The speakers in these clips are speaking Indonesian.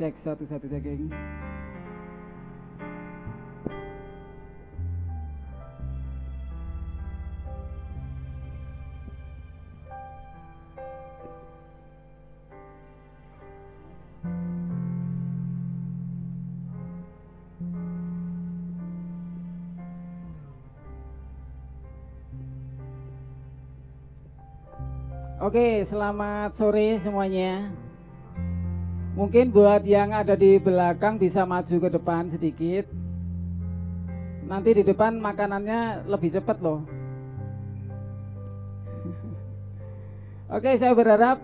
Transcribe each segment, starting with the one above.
Cek satu checking. Oke, selamat sore semuanya. Mungkin buat yang ada di belakang bisa maju ke depan sedikit. Nanti di depan makanannya lebih cepat loh. Oke, saya berharap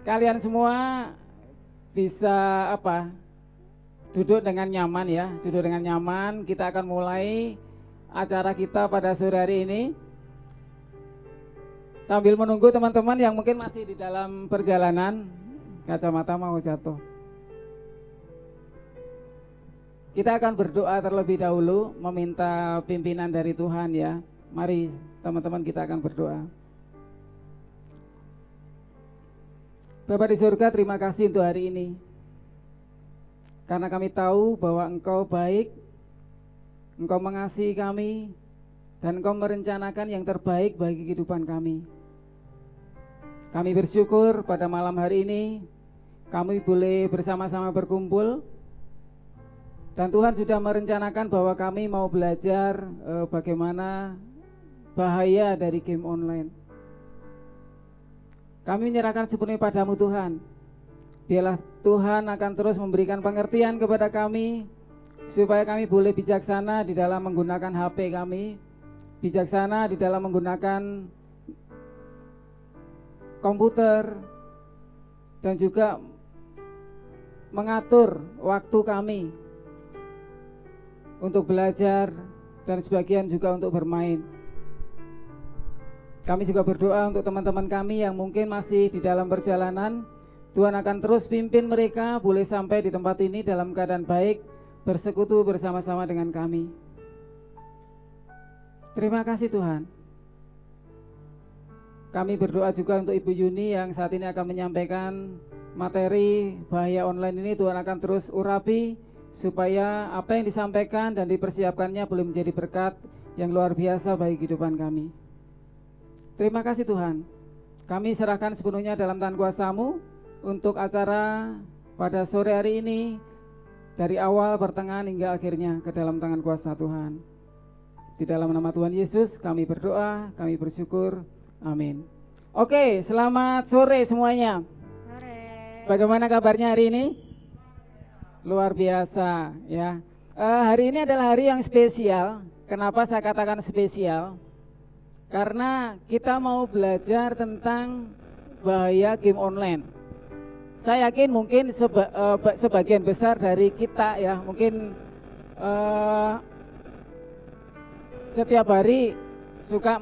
kalian semua bisa duduk dengan nyaman ya. Duduk dengan nyaman. Kita akan mulai acara kita pada sore hari ini. Sambil menunggu teman-teman yang mungkin masih di dalam perjalanan, kacamata mau jatuh. Kita akan berdoa terlebih dahulu, meminta pimpinan dari Tuhan ya. Mari teman-teman kita akan berdoa. Bapa di surga, terima kasih untuk hari ini. Karena kami tahu bahwa Engkau baik, Engkau mengasihi kami, dan Engkau merencanakan yang terbaik bagi kehidupan kami. Kami bersyukur pada malam hari ini kami boleh bersama-sama berkumpul. Dan Tuhan sudah merencanakan bahwa kami mau belajar bagaimana bahaya dari game online. Kami menyerahkan sepenuhnya padamu Tuhan. Biarlah Tuhan akan terus memberikan pengertian kepada kami, supaya kami boleh bijaksana di dalam menggunakan HP kami, bijaksana di dalam menggunakan komputer, dan juga mengatur waktu kami untuk belajar dan sebagian juga untuk bermain. Kami juga berdoa untuk teman-teman kami yang mungkin masih di dalam perjalanan. Tuhan akan terus pimpin mereka boleh sampai di tempat ini dalam keadaan baik, bersekutu bersama-sama dengan kami. Terima kasih Tuhan. Kami berdoa juga untuk Ibu Yuni yang saat ini akan menyampaikan materi bahaya online ini. Tuhan akan terus urapi supaya apa yang disampaikan dan dipersiapkannya boleh menjadi berkat yang luar biasa bagi kehidupan kami. Terima kasih Tuhan. Kami serahkan sepenuhnya dalam tangan kuasa-Mu untuk acara pada sore hari ini, dari awal, pertengahan hingga akhirnya ke dalam tangan kuasa Tuhan. Di dalam nama Tuhan Yesus kami berdoa, kami bersyukur. Amin. Oke, selamat sore semuanya. Sore. Bagaimana kabarnya hari ini? Luar biasa ya. Hari ini adalah hari yang spesial. Kenapa saya katakan spesial? Karena kita mau belajar tentang bahaya game online. Saya yakin mungkin sebagian besar dari kita ya, mungkin setiap hari suka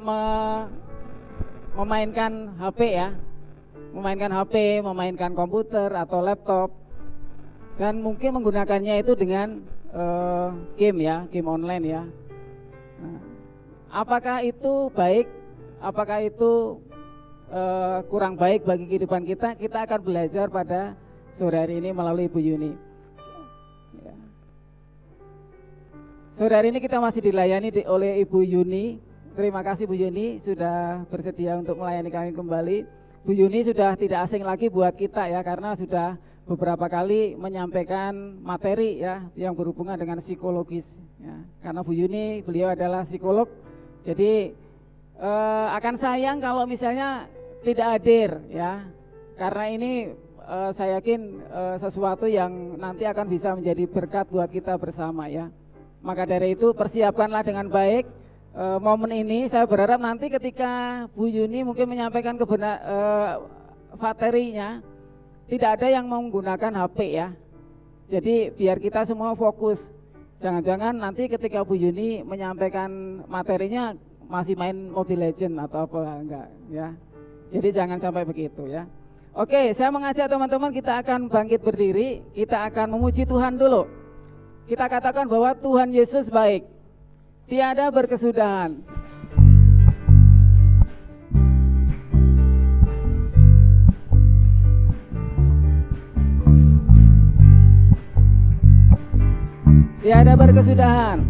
memainkan HP ya, memainkan komputer atau laptop, dan mungkin menggunakannya itu dengan game ya, game online ya. Nah, apakah itu baik? Apakah itu kurang baik bagi kehidupan kita? Kita akan belajar pada sore hari ini melalui Ibu Yuni. Ya. Sore hari ini kita masih dilayani oleh Ibu Yuni. Terima kasih Bu Yuni sudah bersedia untuk melayani kami kembali. Bu Yuni sudah tidak asing lagi buat kita ya, karena sudah beberapa kali menyampaikan materi ya yang berhubungan dengan psikologis ya. Karena Bu Yuni beliau adalah psikolog, jadi akan sayang kalau misalnya tidak hadir ya. Karena ini saya yakin sesuatu yang nanti akan bisa menjadi berkat buat kita bersama ya. Maka dari itu persiapkanlah dengan baik momen ini. Saya berharap nanti ketika Bu Yuni mungkin menyampaikan materinya, tidak ada yang menggunakan HP ya. Jadi biar kita semua fokus. Jangan-jangan nanti ketika Bu Yuni menyampaikan materinya masih main Mobile Legends atau apa, enggak ya. Jadi jangan sampai begitu ya. Oke, saya mengajak teman-teman kita akan bangkit berdiri, kita akan memuji Tuhan dulu. Kita katakan bahwa Tuhan Yesus baik, tiada berkesudahan. tiada berkesudahan,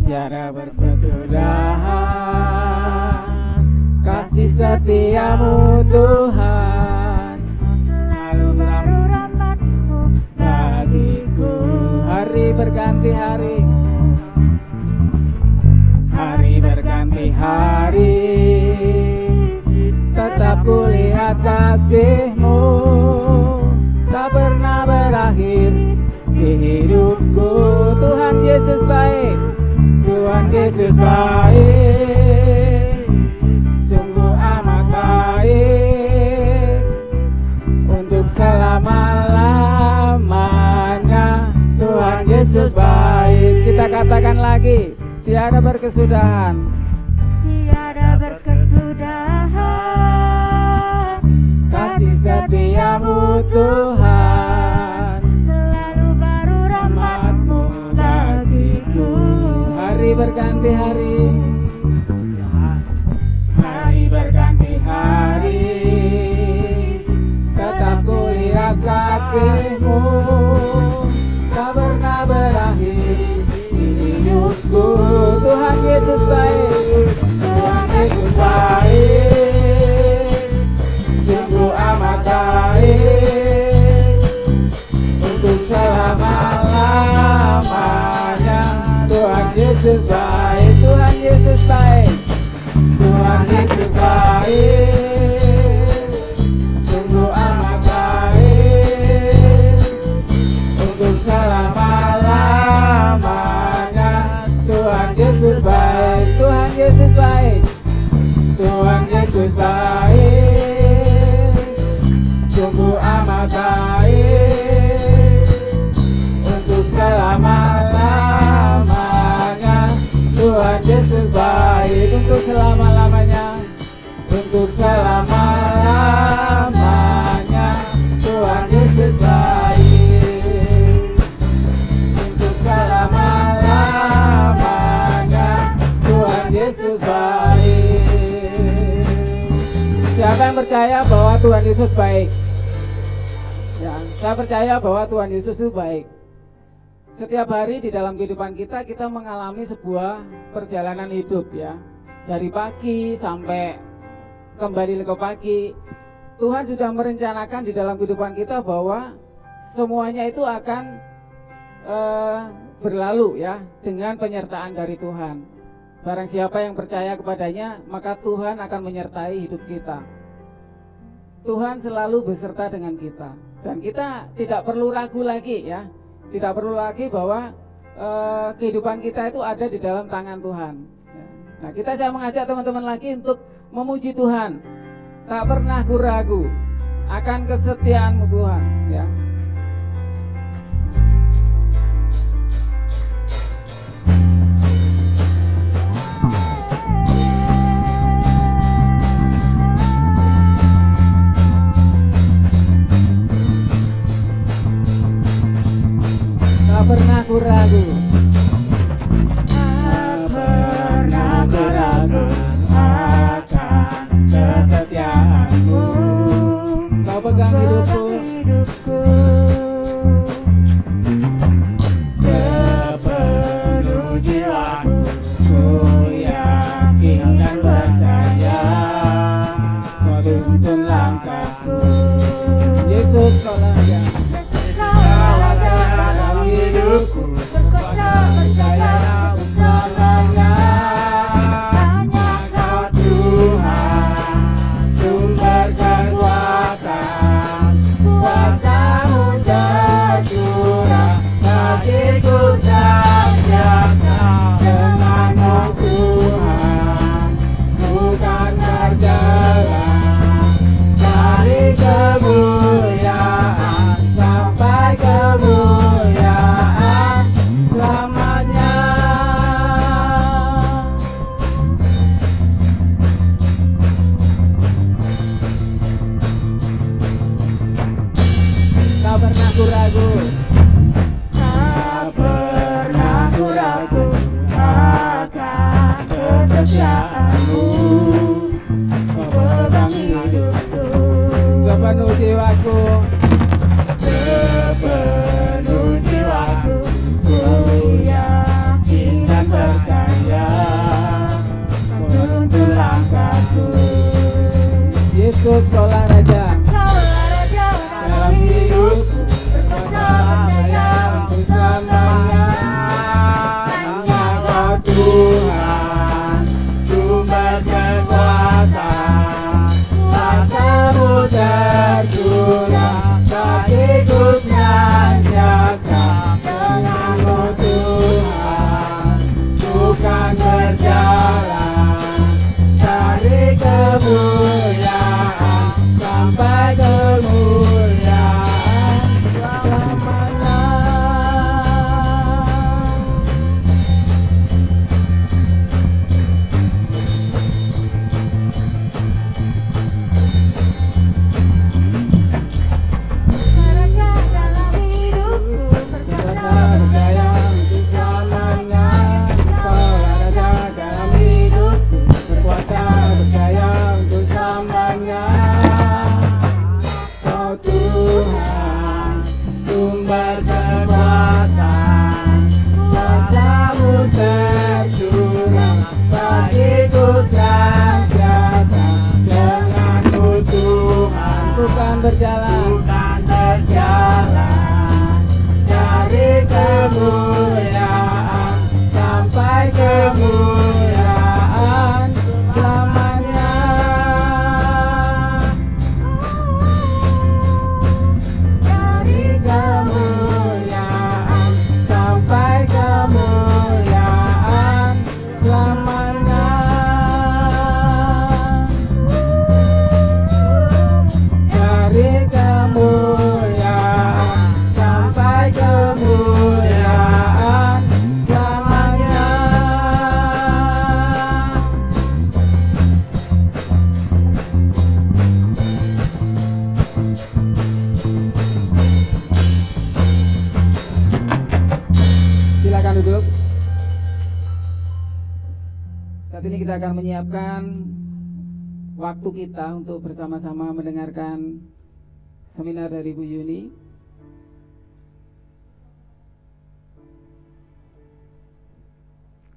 tiada berkesudahan. Kasih setiamu Tuhan, selalu baru rahmat-Mu bagiku. Hari berganti hari, hari berganti hari, tetap kulihat kasih-Mu tak pernah berakhir di hidupku. Tuhan Yesus baik, Tuhan Yesus baik, sungguh amat baik, untuk selama-lamanya. Tuhan Yesus baik. Kita katakan lagi, tiada berkesudahan, tiada berkesudahan. kasih setiamu Tuhan, selalu baru rahmat-Mu bagiku. hari berganti hari, hari berganti hari, tetap kulihat kasih-Mu tak pernah berakhir di hidupku. Tuhan Yesus baik, Tuhan Yesus baik, sungguh amat baik, untuk selama-lamanya. Tuhan Yesus baik, Tuhan Yesus baik, Tuhan Yesus baik, sungguh amat baik, untuk selama-lamanya. Tuhan Yesus baik, Tuhan Yesus baik, Tuhan Yesus baik, sungguh amat baik, untuk selama-lamanya. Tuhan Yesus baik, untuk selama-lamanya, untuk selama-lamanya. Tuhan Yesus baik, untuk selama-lamanya. Tuhan Yesus baik. Siapa yang percaya bahwa Tuhan Yesus baik? Ya, saya percaya bahwa Tuhan Yesus itu baik. Setiap hari di dalam kehidupan kita mengalami sebuah perjalanan hidup ya. Dari pagi sampai kembali ke pagi, Tuhan sudah merencanakan di dalam kehidupan kita bahwa semuanya itu akan berlalu ya, dengan penyertaan dari Tuhan. Barang siapa yang percaya kepadanya, maka Tuhan akan menyertai hidup kita. Tuhan selalu beserta dengan kita, dan kita tidak perlu ragu lagi ya. Tidak perlu lagi bahwa kehidupan kita itu ada di dalam tangan Tuhan. Nah, saya mengajak teman-teman lagi untuk memuji Tuhan. Tak pernah ragu akan kesetiaan-Mu Tuhan. Ya. Tak pernah ragu. Tak pernah ragu akan kesetiaan-Mu. Kau pegang hidupku, sepenuh jiwaku. Ku yakin dan percaya, Kau tuntun langkahku. Yesus, Kau layak. Hidupku berkuasa percaya selamanya. Hanya Kau Tuhan, sumber kekuatan, kuasa-Mu tercurah bagiku senantiasa. Dengan-Mu Tuhan, ku kan berjalan dari kemuliaan sampai kemuliaan selamanya. Tak pernah ragu, tak pernah ragu akan kesetiaan-Mu. Kau pegang hidupku, sepenuh jiwaku, sepenuh jiwaku. Ku Tuhan, sumber kekuatan, kuasa-Mu tercurah bagiku senantiasa. Denganmu Tuhan, bukan berjalan dari kemuliaan sampai kemuliaan selamanya. Dari kemuliaan sampai kemuliaan selamanya. Dari kemuliaan sampai kemuliaan selamanya. Silakan duduk. Saat ini kita akan menyiapkan waktu kita untuk bersama-sama mendengarkan seminar dari Bu Yuni.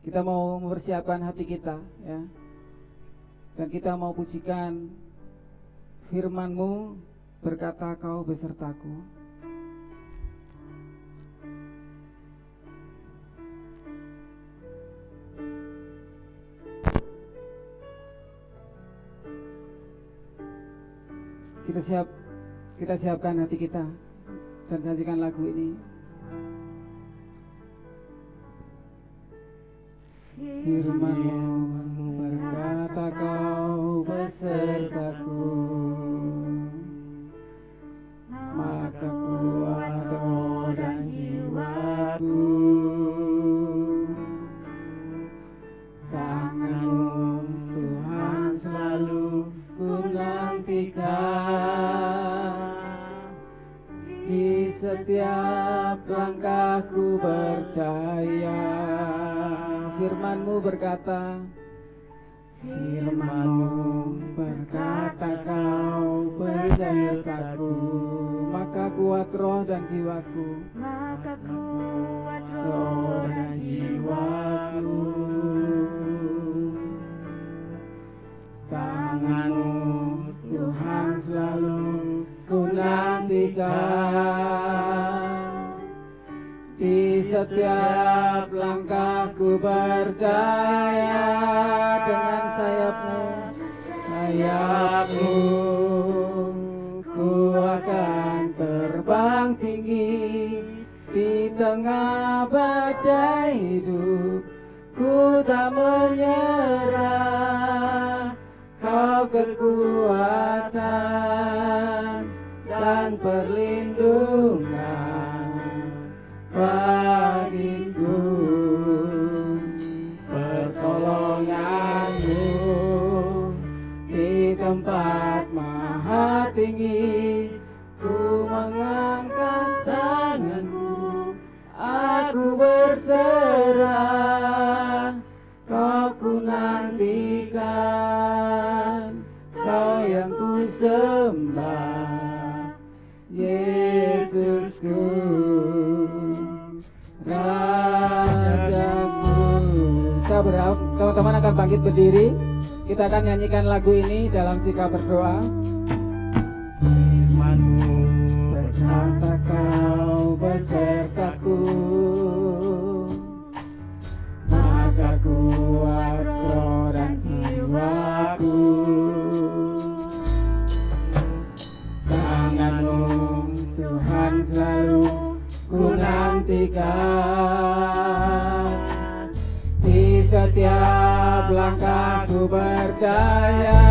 Kita mau mempersiapkan hati kita, ya. Dan kita mau pujikan firman-Mu, berkata Kau besertaku. Kita siapkan hati kita dan sajikan lagu ini. Firman-Mu berkata Kau besertaku, maka kuat roh dan jiwaku. Tangan-Mu Tuhan selalu ku nantikan, di setiap langkahku percaya. Firman-Mu berkata, firman-Mu berkata Kau besertaku, maka kuat roh dan jiwaku. Maka kuat Roh dan jiwaku. Tangan-Mu Tuhan selalu ku nantikan, di setiap langkahku percaya. Dengan sayap-Mu ku akan terbang tinggi. Di tengah badai hidup ku tak menyerah. Kau kekuatan dan perlindungan bagiku. Pertolongan-Mu di tempat maha tinggi. Ku mengangkat tanganku, aku berserah. Kau ku nantikan, Kau yang ku sembah, Yesusku, Rajaku. Saya berharap teman-teman akan bangkit berdiri. Kita akan nyanyikan lagu ini dalam sikap berdoa. Firman-Mu berkata Kau besertaku, maka kuat roh dan jiwaku. Tangan-Mu Tuhan selalu ku nantikan, di setiap langkahku percaya.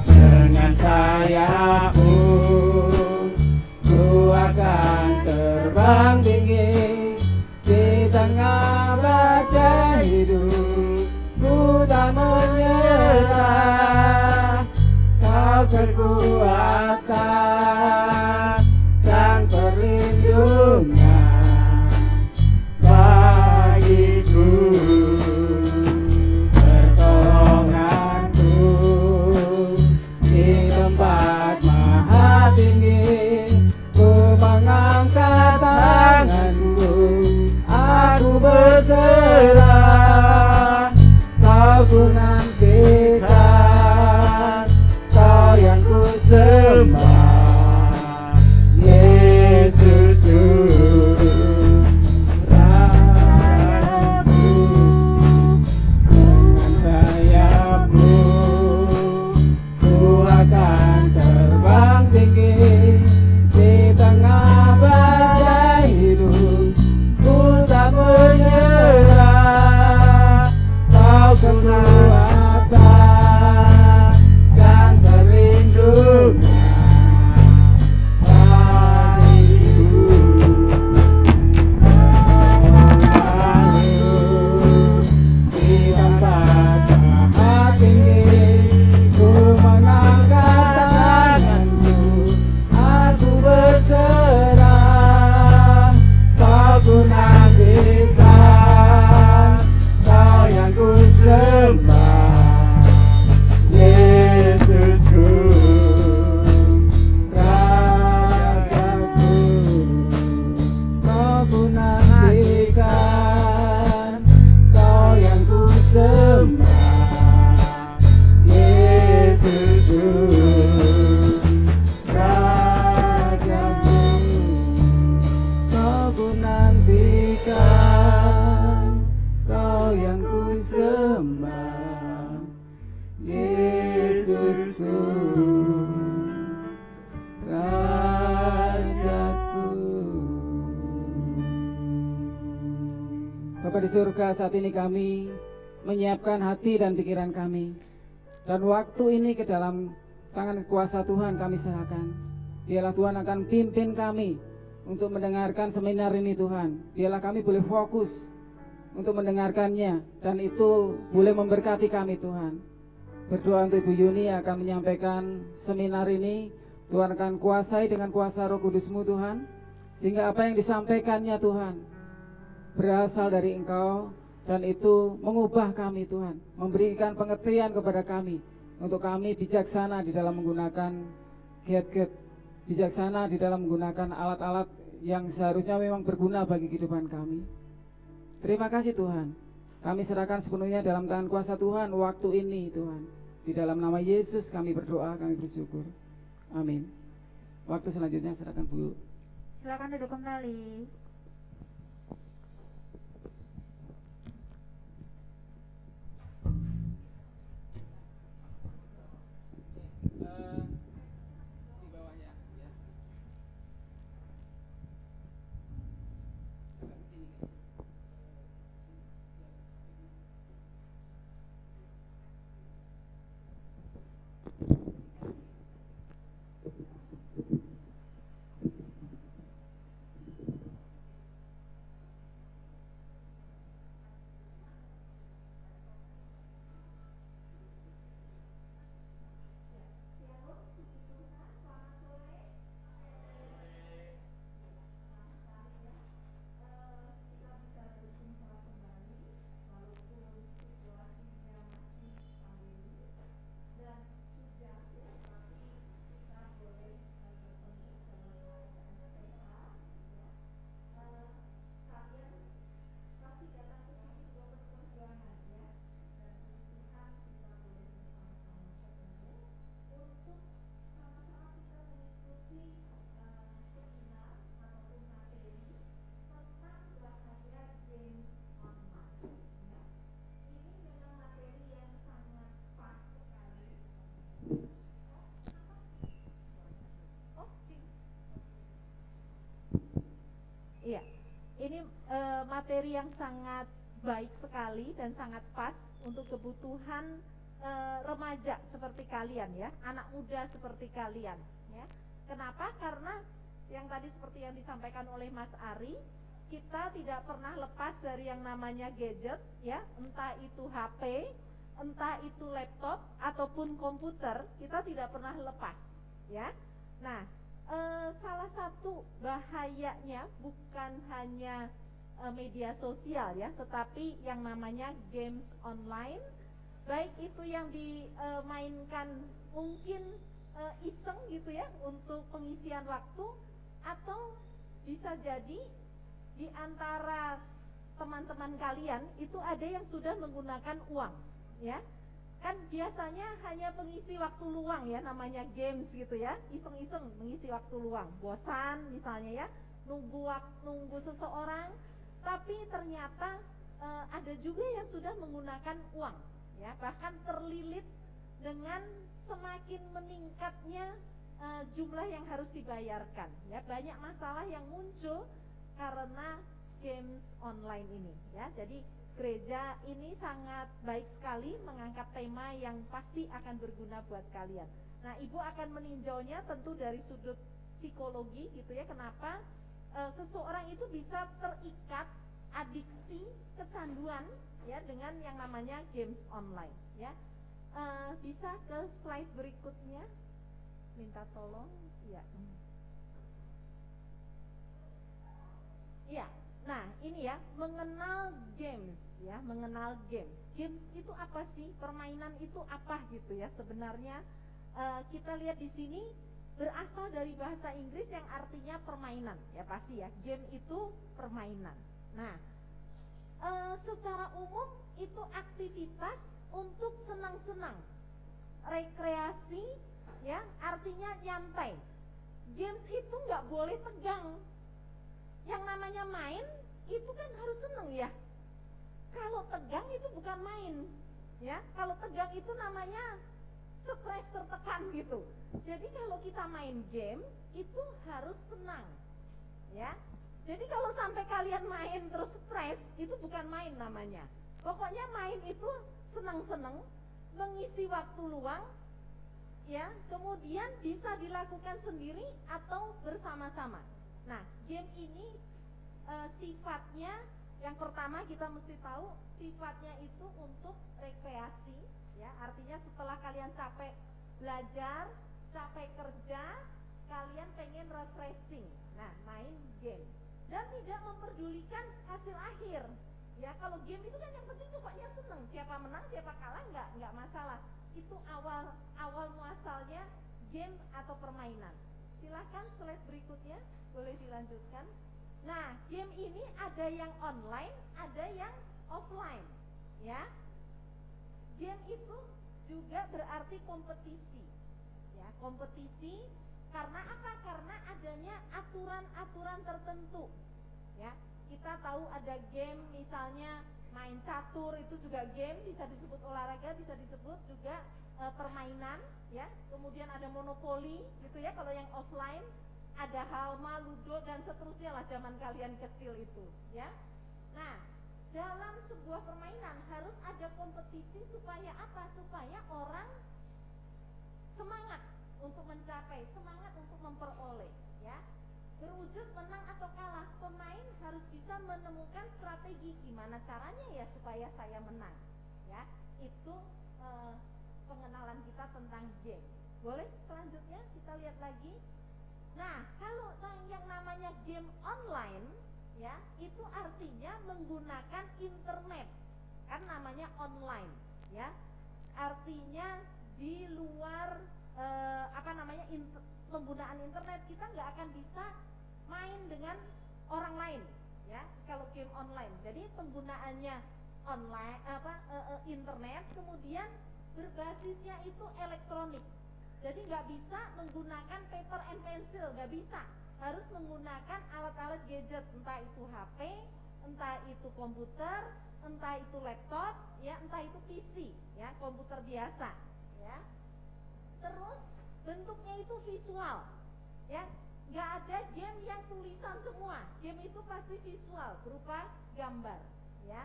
Dengan sayap-Mu ku akan terbang tinggi. Di tengah badai hidup ku tak menyerah. Kau kekuatan dan perlindungan bagiku. Pertolongan-Mu di tempat maha Bapa di surga, saat ini kami menyiapkan hati dan pikiran kami, dan waktu ini ke dalam tangan kuasa Tuhan kami serahkan. Biarlah Tuhan akan pimpin kami untuk mendengarkan seminar ini Tuhan. Biarlah kami boleh fokus untuk mendengarkannya, dan itu boleh memberkati kami Tuhan. Berdoa untuk Ibu Yuni akan menyampaikan seminar ini. Tuhan akan kuasai dengan kuasa Roh Kudus-Mu Tuhan, sehingga apa yang disampaikannya Tuhan berasal dari Engkau, dan itu mengubah kami Tuhan, memberikan pengertian kepada kami untuk kami bijaksana di dalam menggunakan gadget, bijaksana di dalam menggunakan alat-alat yang seharusnya memang berguna bagi kehidupan kami. Terima kasih Tuhan, kami serahkan sepenuhnya dalam tangan kuasa Tuhan waktu ini Tuhan. Di dalam nama Yesus kami berdoa, kami bersyukur. Amin. Waktu selanjutnya serahkan Bu. Silakan duduk kembali. Di bawahnya ya. Agak ke sini. Iya, ini materi yang sangat baik sekali dan sangat pas untuk kebutuhan remaja seperti kalian ya, anak muda seperti kalian ya. Kenapa? Karena yang tadi seperti yang disampaikan oleh Mas Ari, kita tidak pernah lepas dari yang namanya gadget ya, entah itu HP, entah itu laptop ataupun komputer, kita tidak pernah lepas ya. Nah, salah satu bahayanya bukan hanya media sosial ya, tetapi yang namanya games online, baik itu yang dimainkan mungkin iseng gitu ya untuk pengisian waktu, atau bisa jadi di antara teman-teman kalian itu ada yang sudah menggunakan uang ya. Kan biasanya hanya pengisi waktu luang ya, namanya games gitu ya, iseng-iseng mengisi waktu luang, bosan misalnya ya, nunggu seseorang, tapi ternyata ada juga yang sudah menggunakan uang ya, bahkan terlilit dengan semakin meningkatnya jumlah yang harus dibayarkan ya. Banyak masalah yang muncul karena games online ini ya. Jadi gereja ini sangat baik sekali mengangkat tema yang pasti akan berguna buat kalian. Nah, Ibu akan meninjaunya tentu dari sudut psikologi gitu ya, kenapa seseorang itu bisa terikat adiksi, kecanduan ya dengan yang namanya games online ya. Bisa ke slide berikutnya, minta tolong ya. Iya. Nah, ini ya, mengenal games ya, mengenal games. Games itu apa sih? Permainan itu apa gitu ya? Sebenarnya kita lihat di sini berasal dari bahasa Inggris yang artinya permainan ya, pasti ya. Game itu permainan. Nah, secara umum itu aktivitas untuk senang-senang, rekreasi ya, artinya nyantai. Games itu nggak boleh tegang. Yang namanya main itu kan harus seneng ya. Kalau tegang itu bukan main ya. Kalau tegang itu namanya stres, tertekan gitu. Jadi kalau kita main game itu harus senang ya. Jadi kalau sampai kalian main terus stres, itu bukan main namanya. Pokoknya main itu senang-senang, mengisi waktu luang, ya, kemudian bisa dilakukan sendiri atau bersama-sama. Nah, game ini sifatnya yang pertama kita mesti tahu sifatnya itu untuk rekreasi, ya, artinya setelah kalian capek belajar, capek kerja, kalian pengen refreshing. Nah, main game dan tidak memperdulikan hasil akhir. Ya, kalau game itu kan yang penting pokoknya seneng, siapa menang, siapa kalah nggak masalah. Itu awal muasalnya game atau permainan. Silahkan slide berikutnya, boleh dilanjutkan. Nah, game ini ada yang online, ada yang offline, ya. Game itu juga berarti kompetisi, ya, kompetisi. Karena apa? Karena adanya aturan-aturan tertentu, ya. Kita tahu ada game misalnya main catur, itu juga game, bisa disebut olahraga, bisa disebut juga permainan, ya. Kemudian ada monopoli gitu ya kalau yang offline, ada halma, ludo dan seterusnya lah zaman kalian kecil itu, ya. Nah, dalam sebuah permainan harus ada kompetisi supaya apa? Supaya orang semangat untuk mencapai, semangat untuk memperoleh, ya. Berwujud menang atau kalah, pemain harus bisa menemukan strategi gimana caranya ya supaya saya menang, ya. Itu pengenalan kita tentang game. Boleh selanjutnya kita lihat lagi. Nah, kalau yang namanya game online, ya, itu artinya menggunakan internet, kan namanya online, ya. Artinya di luar penggunaan internet kita nggak akan bisa main dengan orang lain, ya. Kalau game online, jadi penggunaannya online, internet, kemudian berbasisnya itu elektronik. Jadi nggak bisa menggunakan paper and pencil, nggak bisa. Harus menggunakan alat-alat gadget, entah itu HP, entah itu komputer, entah itu laptop, ya, entah itu PC, ya, komputer biasa, ya. Terus bentuknya itu visual, ya. Nggak ada game yang tulisan semua. Game itu pasti visual, berupa gambar, ya.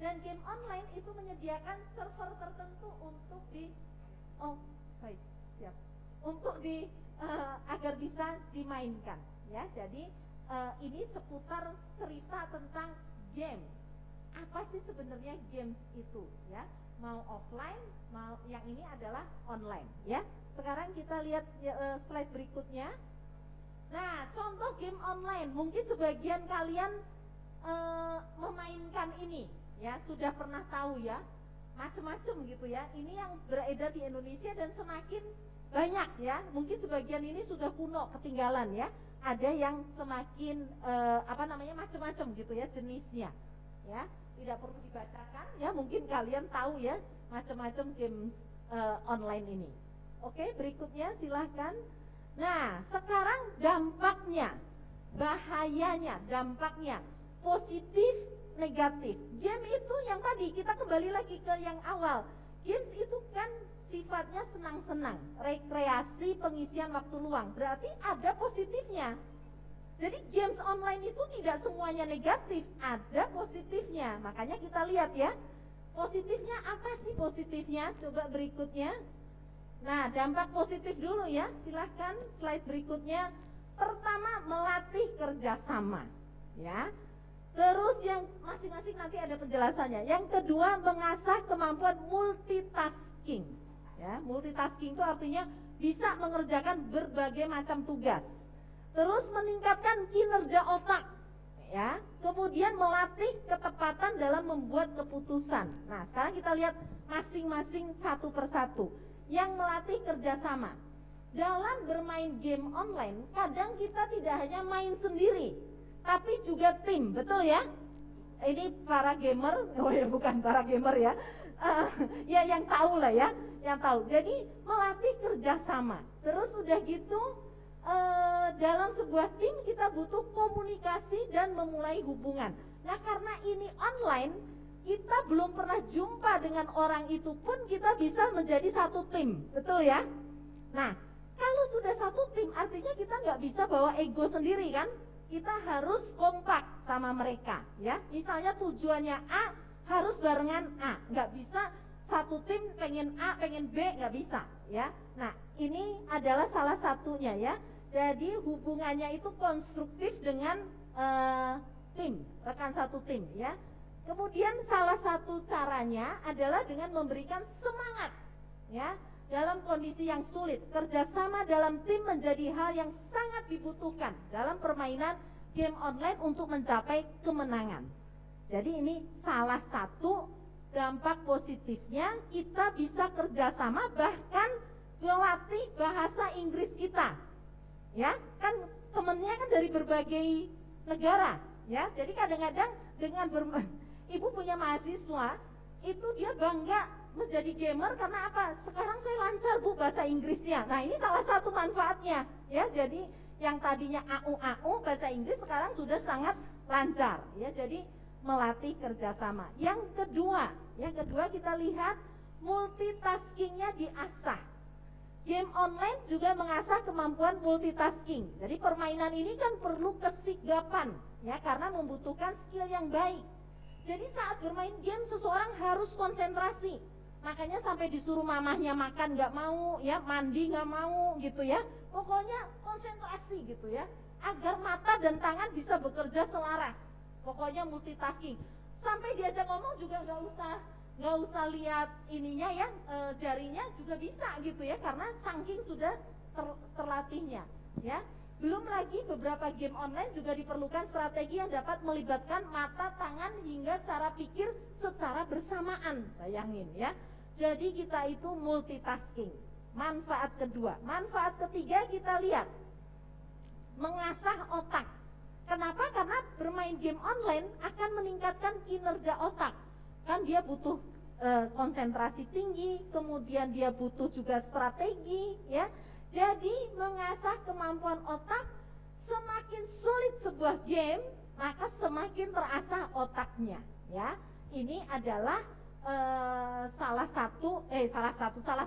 Dan game online itu menyediakan server tertentu untuk untuk agar bisa dimainkan, ya. Jadi ini seputar cerita tentang game. Apa sih sebenarnya games itu, ya? Mau offline, mau yang ini adalah online, ya. Sekarang kita lihat slide berikutnya. Nah, contoh game online, mungkin sebagian kalian memainkan ini, ya, sudah pernah tahu, ya, macam-macam gitu, ya. Ini yang beredar di Indonesia dan semakin banyak, ya. Mungkin sebagian ini sudah kuno, ketinggalan, ya. Ada yang semakin macam-macam gitu, ya, jenisnya, ya. Tidak perlu dibacakan, ya. Mungkin kalian tahu, ya, macam-macam games online ini. Oke, berikutnya silahkan. Nah, sekarang dampaknya, bahayanya, dampaknya positif, negatif. Game itu yang tadi, kita kembali lagi ke yang awal. Games itu kan sifatnya senang-senang, rekreasi, pengisian waktu luang. Berarti ada positifnya. Jadi games online itu tidak semuanya negatif, ada positifnya. Makanya kita lihat, ya, positifnya apa sih positifnya? Coba berikutnya. Nah, dampak positif dulu, ya, silahkan slide berikutnya. Pertama, melatih kerjasama, ya. Terus yang masing-masing nanti ada penjelasannya. Yang kedua, mengasah kemampuan multitasking, ya. Multitasking itu artinya bisa mengerjakan berbagai macam tugas. Terus meningkatkan kinerja otak, ya. Kemudian melatih ketepatan dalam membuat keputusan. Nah, sekarang kita lihat masing-masing satu persatu. Yang melatih kerjasama. Dalam bermain game online, kadang kita tidak hanya main sendiri, tapi juga tim, betul, ya? Ini para gamer, bukan para gamer, ya. Ya, yang tahu lah, ya, yang tahu. Jadi melatih kerjasama. Terus udah gitu, dalam sebuah tim kita butuh komunikasi dan memulai hubungan. Nah, karena ini online, kita belum pernah jumpa dengan orang itu pun kita bisa menjadi satu tim, betul, ya? Nah, kalau sudah satu tim artinya kita nggak bisa bawa ego sendiri, kan? kita harus kompak sama mereka ya. Misalnya tujuannya A, harus barengan A, nggak bisa satu tim pengen A, pengen B, nggak bisa ya. Nah, ini adalah salah satunya ya. Jadi hubungannya itu konstruktif dengan tim, rekan satu tim ya. Kemudian salah satu caranya adalah dengan memberikan semangat ya. Dalam kondisi yang sulit, kerjasama dalam tim menjadi hal yang sangat dibutuhkan dalam permainan game online untuk mencapai kemenangan. Jadi ini salah satu dampak positifnya, kita bisa kerjasama bahkan melatih bahasa Inggris kita. Ya, kan temennya kan dari berbagai negara. Ya, jadi kadang-kadang dengan ibu punya mahasiswa itu dia bangga menjadi gamer karena apa? Sekarang saya lancar Bu bahasa Inggrisnya. Nah, ini salah satu manfaatnya. Ya, jadi yang tadinya AU bahasa Inggris sekarang sudah sangat lancar. Ya, jadi melatih kerjasama. Yang kedua kita lihat multitaskingnya diasah. Game online juga mengasah kemampuan multitasking. Jadi permainan ini kan perlu kesigapan, ya, karena membutuhkan skill yang baik. Jadi saat bermain game seseorang harus konsentrasi. Makanya sampai disuruh mamahnya makan nggak mau, ya, mandi nggak mau, gitu ya. Pokoknya konsentrasi gitu ya, agar mata dan tangan bisa bekerja selaras. Pokoknya multitasking. Sampai diajak ngomong juga nggak usah lihat ininya ya, jarinya juga bisa gitu ya, karena saking sudah terlatihnya ya. Belum lagi beberapa game online juga diperlukan strategi yang dapat melibatkan mata, tangan hingga cara pikir secara bersamaan. Bayangin ya. Jadi kita itu multitasking. Manfaat kedua. Manfaat ketiga kita lihat mengasah otak. Kenapa? Karena bermain game online akan meningkatkan kinerja otak. Kan dia butuh konsentrasi tinggi, kemudian dia butuh juga strategi, ya. Jadi mengasah kemampuan otak, semakin sulit sebuah game, maka semakin terasah otaknya, ya. Ini adalah salah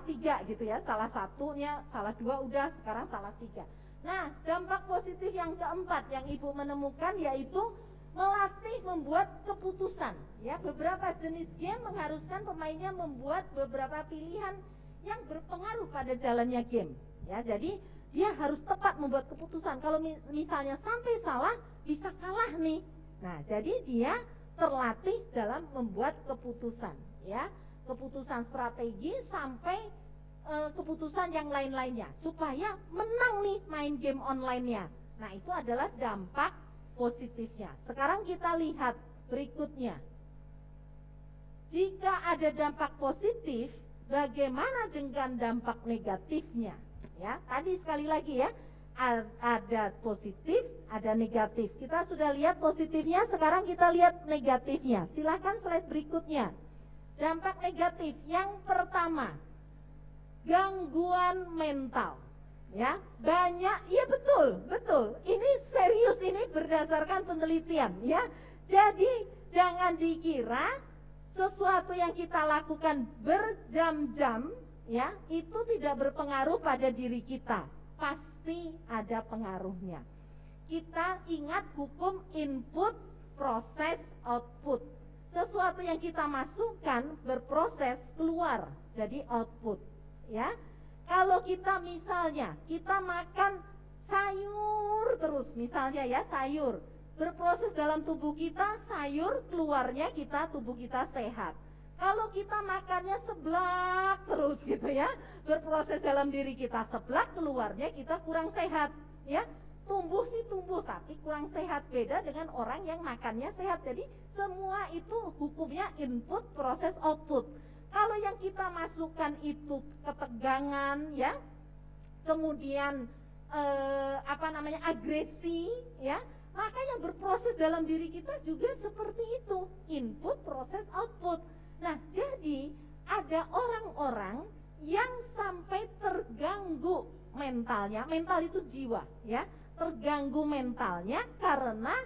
tiga gitu ya. Salah satunya, salah dua udah, sekarang salah tiga. Nah, dampak positif yang keempat yang Ibu menemukan yaitu melatih membuat keputusan. Ya, beberapa jenis game mengharuskan pemainnya membuat beberapa pilihan yang berpengaruh pada jalannya game. Ya, jadi dia harus tepat membuat keputusan. Kalau misalnya sampai salah, bisa kalah nih. Nah, jadi dia terlatih dalam membuat keputusan. Ya, keputusan strategi sampai keputusan yang lain-lainnya supaya menang nih main game online-nya. Nah, itu adalah dampak positifnya. Sekarang kita lihat berikutnya. Jika ada dampak positif, bagaimana dengan dampak negatifnya? Ya, tadi sekali lagi ya, ada positif, ada negatif. Kita sudah lihat positifnya, sekarang kita lihat negatifnya. Silakan slide berikutnya. Dampak negatif yang pertama, gangguan mental, ya, banyak, iya betul, ini serius, ini berdasarkan penelitian, ya. Jadi jangan dikira sesuatu yang kita lakukan berjam-jam, ya, itu tidak berpengaruh pada diri kita, pasti ada pengaruhnya. Kita ingat hukum input, proses, output. Sesuatu yang kita masukkan berproses keluar jadi output. Ya, kalau kita misalnya kita makan sayur terus, misalnya ya, sayur berproses dalam tubuh kita, sayur keluarnya tubuh kita sehat. Kalau kita makannya seblak terus gitu ya, berproses dalam diri kita, seblak keluarnya kita kurang sehat. Ya, tumbuh sih tumbuh tapi kurang sehat, beda dengan orang yang makannya sehat. Jadi semua itu hukumnya input, proses, output. Kalau yang kita masukkan itu ketegangan, ya, kemudian agresi, ya, maka yang berproses dalam diri kita juga seperti itu, input, proses, output. Nah, jadi ada orang-orang yang sampai terganggu mentalnya, mental itu jiwa, ya, terganggu mentalnya karena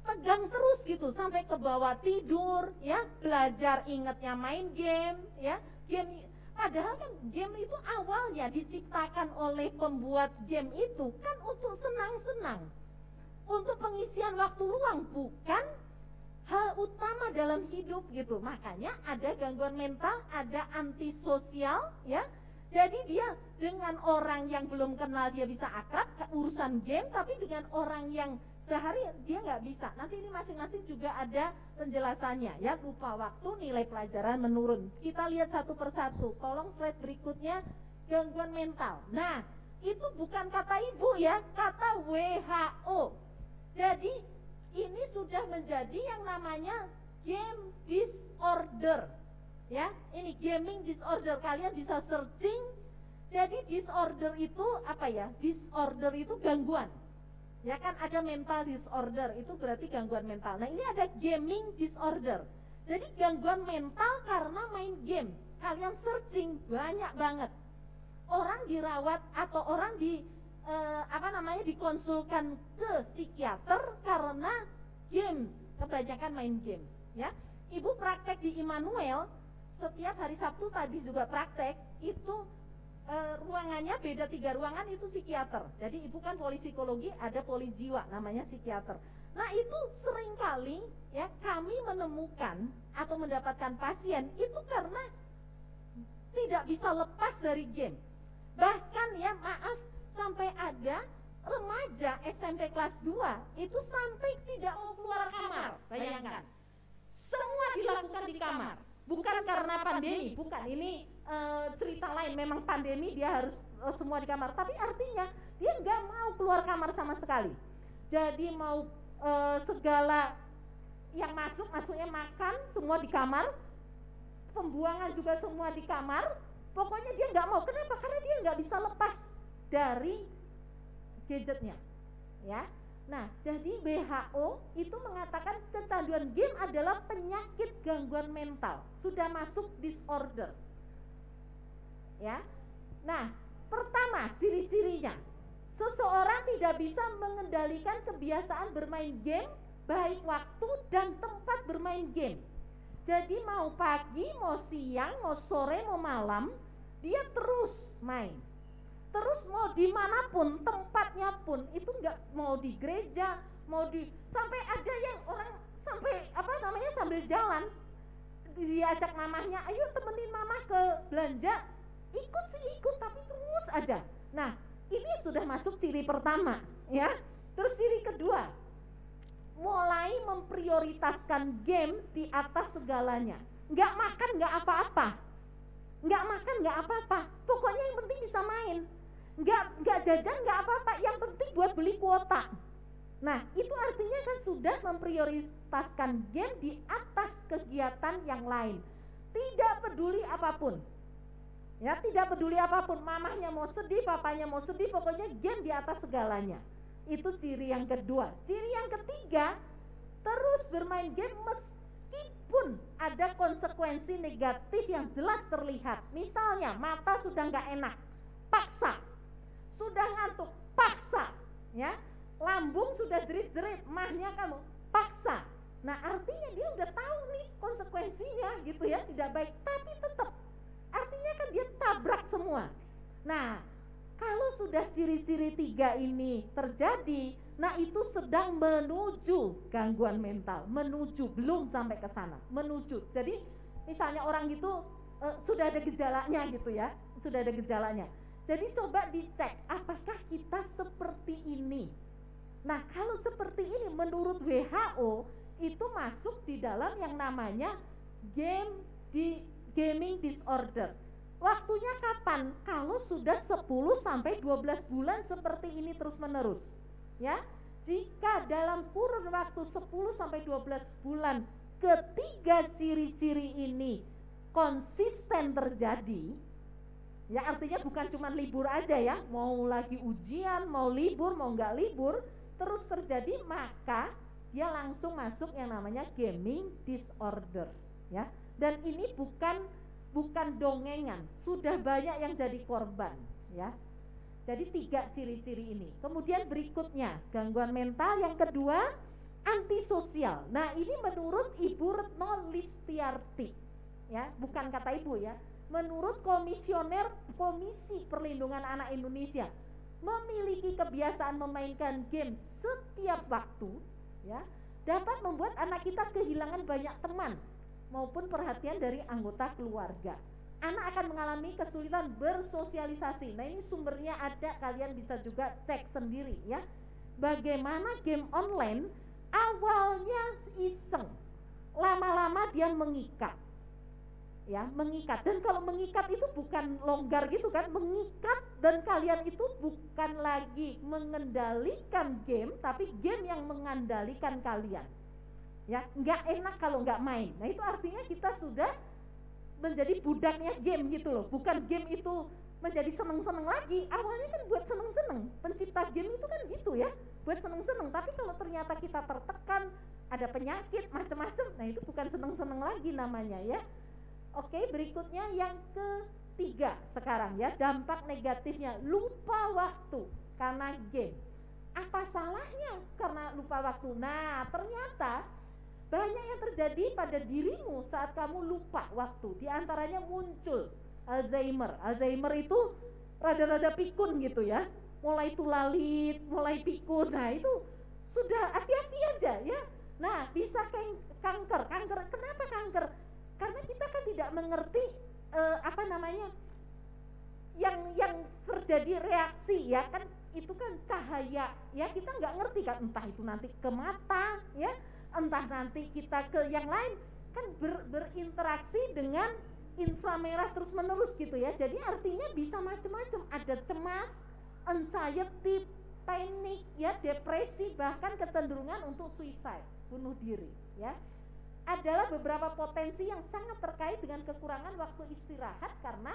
tegang terus gitu, sampai ke bawah tidur, ya, belajar ingatnya main game, ya, game. Padahal kan game itu awalnya diciptakan oleh pembuat game itu kan untuk senang-senang, untuk pengisian waktu luang, bukan hal utama dalam hidup gitu. Makanya ada gangguan mental, ada antisosial ya. Jadi dia dengan orang yang belum kenal dia bisa akrab urusan game, tapi dengan orang yang sehari dia nggak bisa. Nanti ini masing-masing juga ada penjelasannya ya. Lupa waktu, nilai pelajaran menurun. Kita lihat satu persatu. Kolom slide berikutnya, gangguan mental. Nah, itu bukan kata ibu ya, kata WHO. Jadi ini sudah menjadi yang namanya game disorder. Ya, ini gaming disorder, kalian bisa searching. Jadi disorder itu apa ya? Disorder itu gangguan. Ya kan ada mental disorder, itu berarti gangguan mental. Nah, ini ada gaming disorder. Jadi gangguan mental karena main games. Kalian searching banyak banget. Orang dirawat atau orang dikonsulkan ke psikiater karena games, kebanyakan main games, ya. Ibu praktek di Immanuel setiap hari Sabtu tadi juga praktek, itu ruangannya beda 3 ruangan, itu psikiater. Jadi ibu kan polipsikologi, ada polijiwa namanya psikiater. Nah, itu seringkali ya kami menemukan atau mendapatkan pasien itu karena tidak bisa lepas dari game. Bahkan ya maaf, sampai ada remaja SMP kelas 2 itu sampai tidak mau keluar kamar. Bayangkan, semua dilakukan di kamar. Bukan karena pandemi, bukan, ini cerita lain, memang pandemi dia harus semua di kamar. Tapi artinya dia nggak mau keluar kamar sama sekali. Jadi mau segala yang masuknya makan semua di kamar, pembuangan juga semua di kamar. Pokoknya dia nggak mau. Kenapa? Karena dia nggak bisa lepas dari gadgetnya, ya. Nah, jadi WHO itu mengatakan kecanduan game adalah penyakit gangguan mental, sudah masuk disorder, ya. Nah, pertama ciri-cirinya, seseorang tidak bisa mengendalikan kebiasaan bermain game, baik waktu dan tempat bermain game. Jadi mau pagi, mau siang, mau sore, mau malam, dia terus main. Terus mau dimanapun, tempatnya pun, itu nggak mau di gereja, sampai ada yang orang sambil jalan diajak mamahnya, ayo temenin mama ke belanja, ikut tapi terus aja. Nah, ini sudah masuk ciri pertama, ya. Terus ciri kedua, mulai memprioritaskan game di atas segalanya. Nggak makan nggak apa-apa, pokoknya yang penting bisa main. Nggak jajan nggak apa-apa, yang penting buat beli kuota. Nah, itu artinya kan sudah memprioritaskan game di atas kegiatan yang lain. Tidak peduli apapun. Ya, tidak peduli apapun, mamahnya mau sedih, papanya mau sedih, pokoknya game di atas segalanya. Itu ciri yang kedua. Ciri yang ketiga, terus bermain game meskipun ada konsekuensi negatif yang jelas terlihat. Misalnya mata sudah nggak enak, paksa. Sudah ngantuk, paksa, ya. Lambung sudah jerit-jerit, mahnya kamu, paksa. Nah, artinya dia udah tahu nih konsekuensinya gitu ya, tidak baik, tapi tetap. Artinya kan dia tabrak semua. Nah, kalau sudah ciri-ciri 3 ini terjadi, nah itu sedang menuju gangguan mental, belum sampai ke sana, menuju. Jadi misalnya orang gitu sudah ada gejalanya gitu ya, sudah ada gejalanya. Jadi coba dicek, apakah kita seperti ini? Nah, kalau seperti ini menurut WHO itu masuk di dalam yang namanya gaming disorder. Waktunya kapan? Kalau sudah 10 sampai 12 bulan seperti ini terus-menerus, ya. Jika dalam kurun waktu 10 sampai 12 bulan ketiga ciri-ciri ini konsisten terjadi, ya artinya bukan cuma libur aja ya, mau lagi ujian, mau libur, mau nggak libur, terus terjadi, maka dia langsung masuk yang namanya gaming disorder, ya. Dan ini bukan dongengan, sudah banyak yang jadi korban, ya. Jadi 3 ciri-ciri ini. Kemudian berikutnya, gangguan mental yang kedua, antisosial. Nah, ini menurut Ibu Retno Listiarti, ya, bukan kata Ibu ya. Menurut Komisioner Komisi Perlindungan Anak Indonesia, memiliki kebiasaan memainkan game setiap waktu. membuat anak kita kehilangan banyak teman maupun perhatian dari anggota keluarga. Anak akan mengalami kesulitan bersosialisasi. Nah, ini sumbernya ada, kalian bisa juga cek sendiri ya. Bagaimana game online awalnya iseng, lama-lama dia mengikat. Ya, mengikat. Dan kalau mengikat itu bukan longgar gitu kan, mengikat, dan kalian itu bukan lagi mengendalikan game, tapi game yang mengandalkan kalian. Ya, nggak enak kalau nggak main. Nah, itu artinya kita sudah menjadi budaknya game gitu loh. Bukan game itu menjadi seneng-seneng lagi. Awalnya kan buat seneng-seneng. Pencipta game itu kan gitu ya, buat seneng-seneng. Tapi kalau ternyata kita tertekan, ada penyakit macam-macam, nah itu bukan seneng-seneng lagi namanya ya. Oke, berikutnya yang ketiga sekarang ya, dampak negatifnya, lupa waktu karena game. Apa salahnya karena lupa waktu? Nah, ternyata banyak yang terjadi pada dirimu saat kamu lupa waktu. Di antaranya muncul Alzheimer. Alzheimer itu rada-rada pikun gitu ya, mulai tulalit, mulai pikun. Nah, itu sudah hati-hati aja ya. Nah, bisa kanker. Kenapa kanker? Karena kita kan tidak mengerti yang terjadi reaksi ya kan, itu kan cahaya ya, kita nggak ngerti kan, entah itu nanti ke mata ya, entah nanti kita ke yang lain kan, berinteraksi dengan inframerah terus menerus gitu ya. Jadi artinya bisa macam-macam, ada cemas, anxiety, panik ya, depresi, bahkan kecenderungan untuk suicide, bunuh diri ya. Adalah beberapa potensi yang sangat terkait dengan kekurangan waktu istirahat karena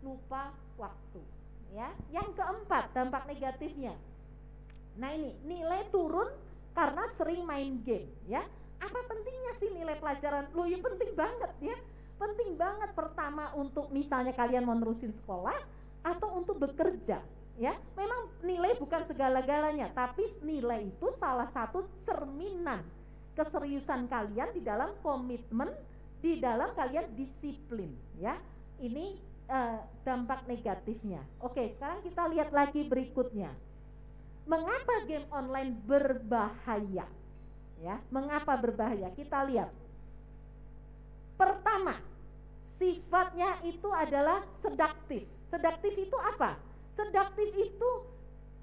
lupa waktu ya. Yang keempat, dampak negatifnya. Nah, ini nilai turun karena sering main game ya. Apa pentingnya sih nilai pelajaran? Loh, ya penting banget ya. Penting banget, pertama untuk misalnya kalian mau nerusin sekolah atau untuk bekerja ya. Memang nilai bukan segala-galanya, tapi nilai itu salah satu cerminan keseriusan kalian di dalam komitmen, di dalam kalian disiplin ya. Ini dampak negatifnya. Oke, sekarang kita lihat lagi berikutnya. Mengapa game online berbahaya? Ya, mengapa berbahaya? Kita lihat. Pertama, sifatnya itu adalah sedaktif. Sedaktif itu apa? Sedaktif itu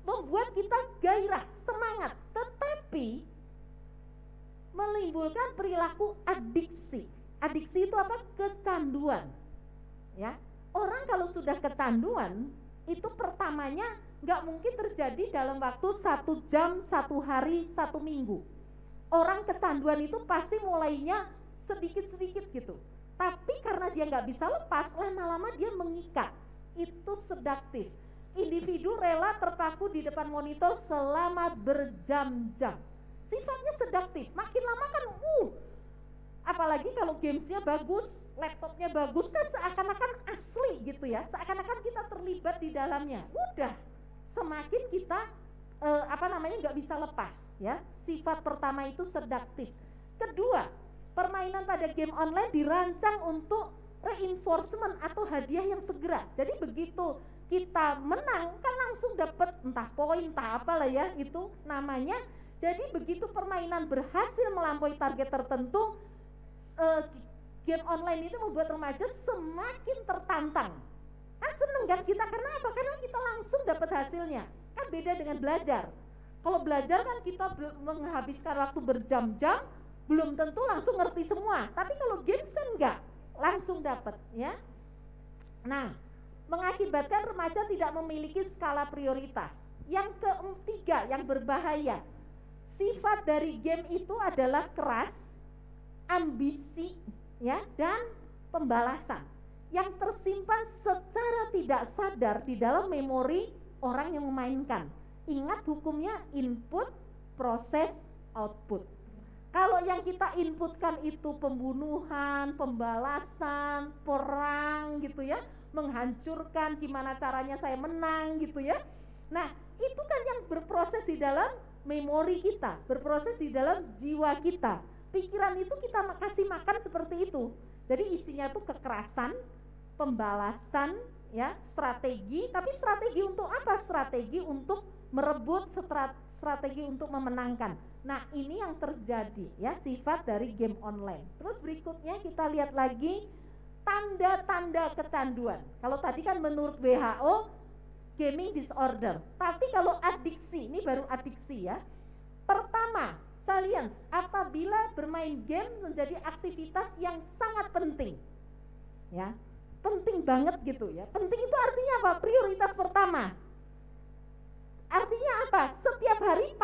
membuat kita gairah, semangat, tetapi menimbulkan perilaku adiksi. Adiksi itu apa? Kecanduan. Ya, orang kalau sudah kecanduan itu pertamanya nggak mungkin terjadi dalam waktu 1 jam, 1 hari, 1 minggu. Orang kecanduan itu pasti mulainya sedikit-sedikit gitu. Tapi karena dia nggak bisa lepas, lama-lama dia mengikat. Itu sedaktif. Individu rela terpaku di depan monitor selama berjam-jam. Sifatnya sedaktif, makin lama kan apalagi kalau gamesnya bagus, laptopnya bagus, kan seakan-akan asli gitu ya, seakan-akan kita terlibat di dalamnya. Udah, semakin kita nggak bisa lepas ya. Sifat pertama itu sedaktif. Kedua, permainan pada game online dirancang untuk reinforcement atau hadiah yang segera. Jadi begitu kita menang kan langsung dapat entah poin, entah apalah ya itu namanya. Jadi begitu permainan berhasil melampaui target tertentu, game online itu membuat remaja semakin tertantang. Kan seneng kan kita, karena apa? Karena kita langsung dapat hasilnya. Kan beda dengan belajar. Kalau belajar kan kita menghabiskan waktu berjam-jam, belum tentu langsung ngerti semua. Tapi kalau games kan enggak, langsung dapat ya. Nah, mengakibatkan remaja tidak memiliki skala prioritas. Yang ketiga yang berbahaya, sifat dari game itu adalah keras, ambisi, ya, dan pembalasan yang tersimpan secara tidak sadar di dalam memori orang yang memainkan. Ingat hukumnya input, proses, output. Kalau yang kita inputkan itu pembunuhan, pembalasan, perang gitu ya, menghancurkan, gimana caranya saya menang gitu ya. Nah, itu kan yang berproses di dalam memori kita, berproses di dalam jiwa kita. Pikiran itu kita kasih makan seperti itu. Jadi isinya tuh kekerasan, pembalasan, ya, strategi. Tapi strategi untuk apa? Strategi untuk merebut strategi untuk memenangkan. Nah, ini yang terjadi ya, sifat dari game online. Terus berikutnya kita lihat lagi tanda-tanda kecanduan. Kalau tadi kan menurut WHO gaming disorder, tapi kalau adiksi, ini baru adiksi ya. Pertama, salience, apabila bermain game menjadi aktivitas yang sangat penting. Ya, penting banget gitu ya. Penting itu artinya apa? Prioritas pertama. Artinya apa? Setiap hari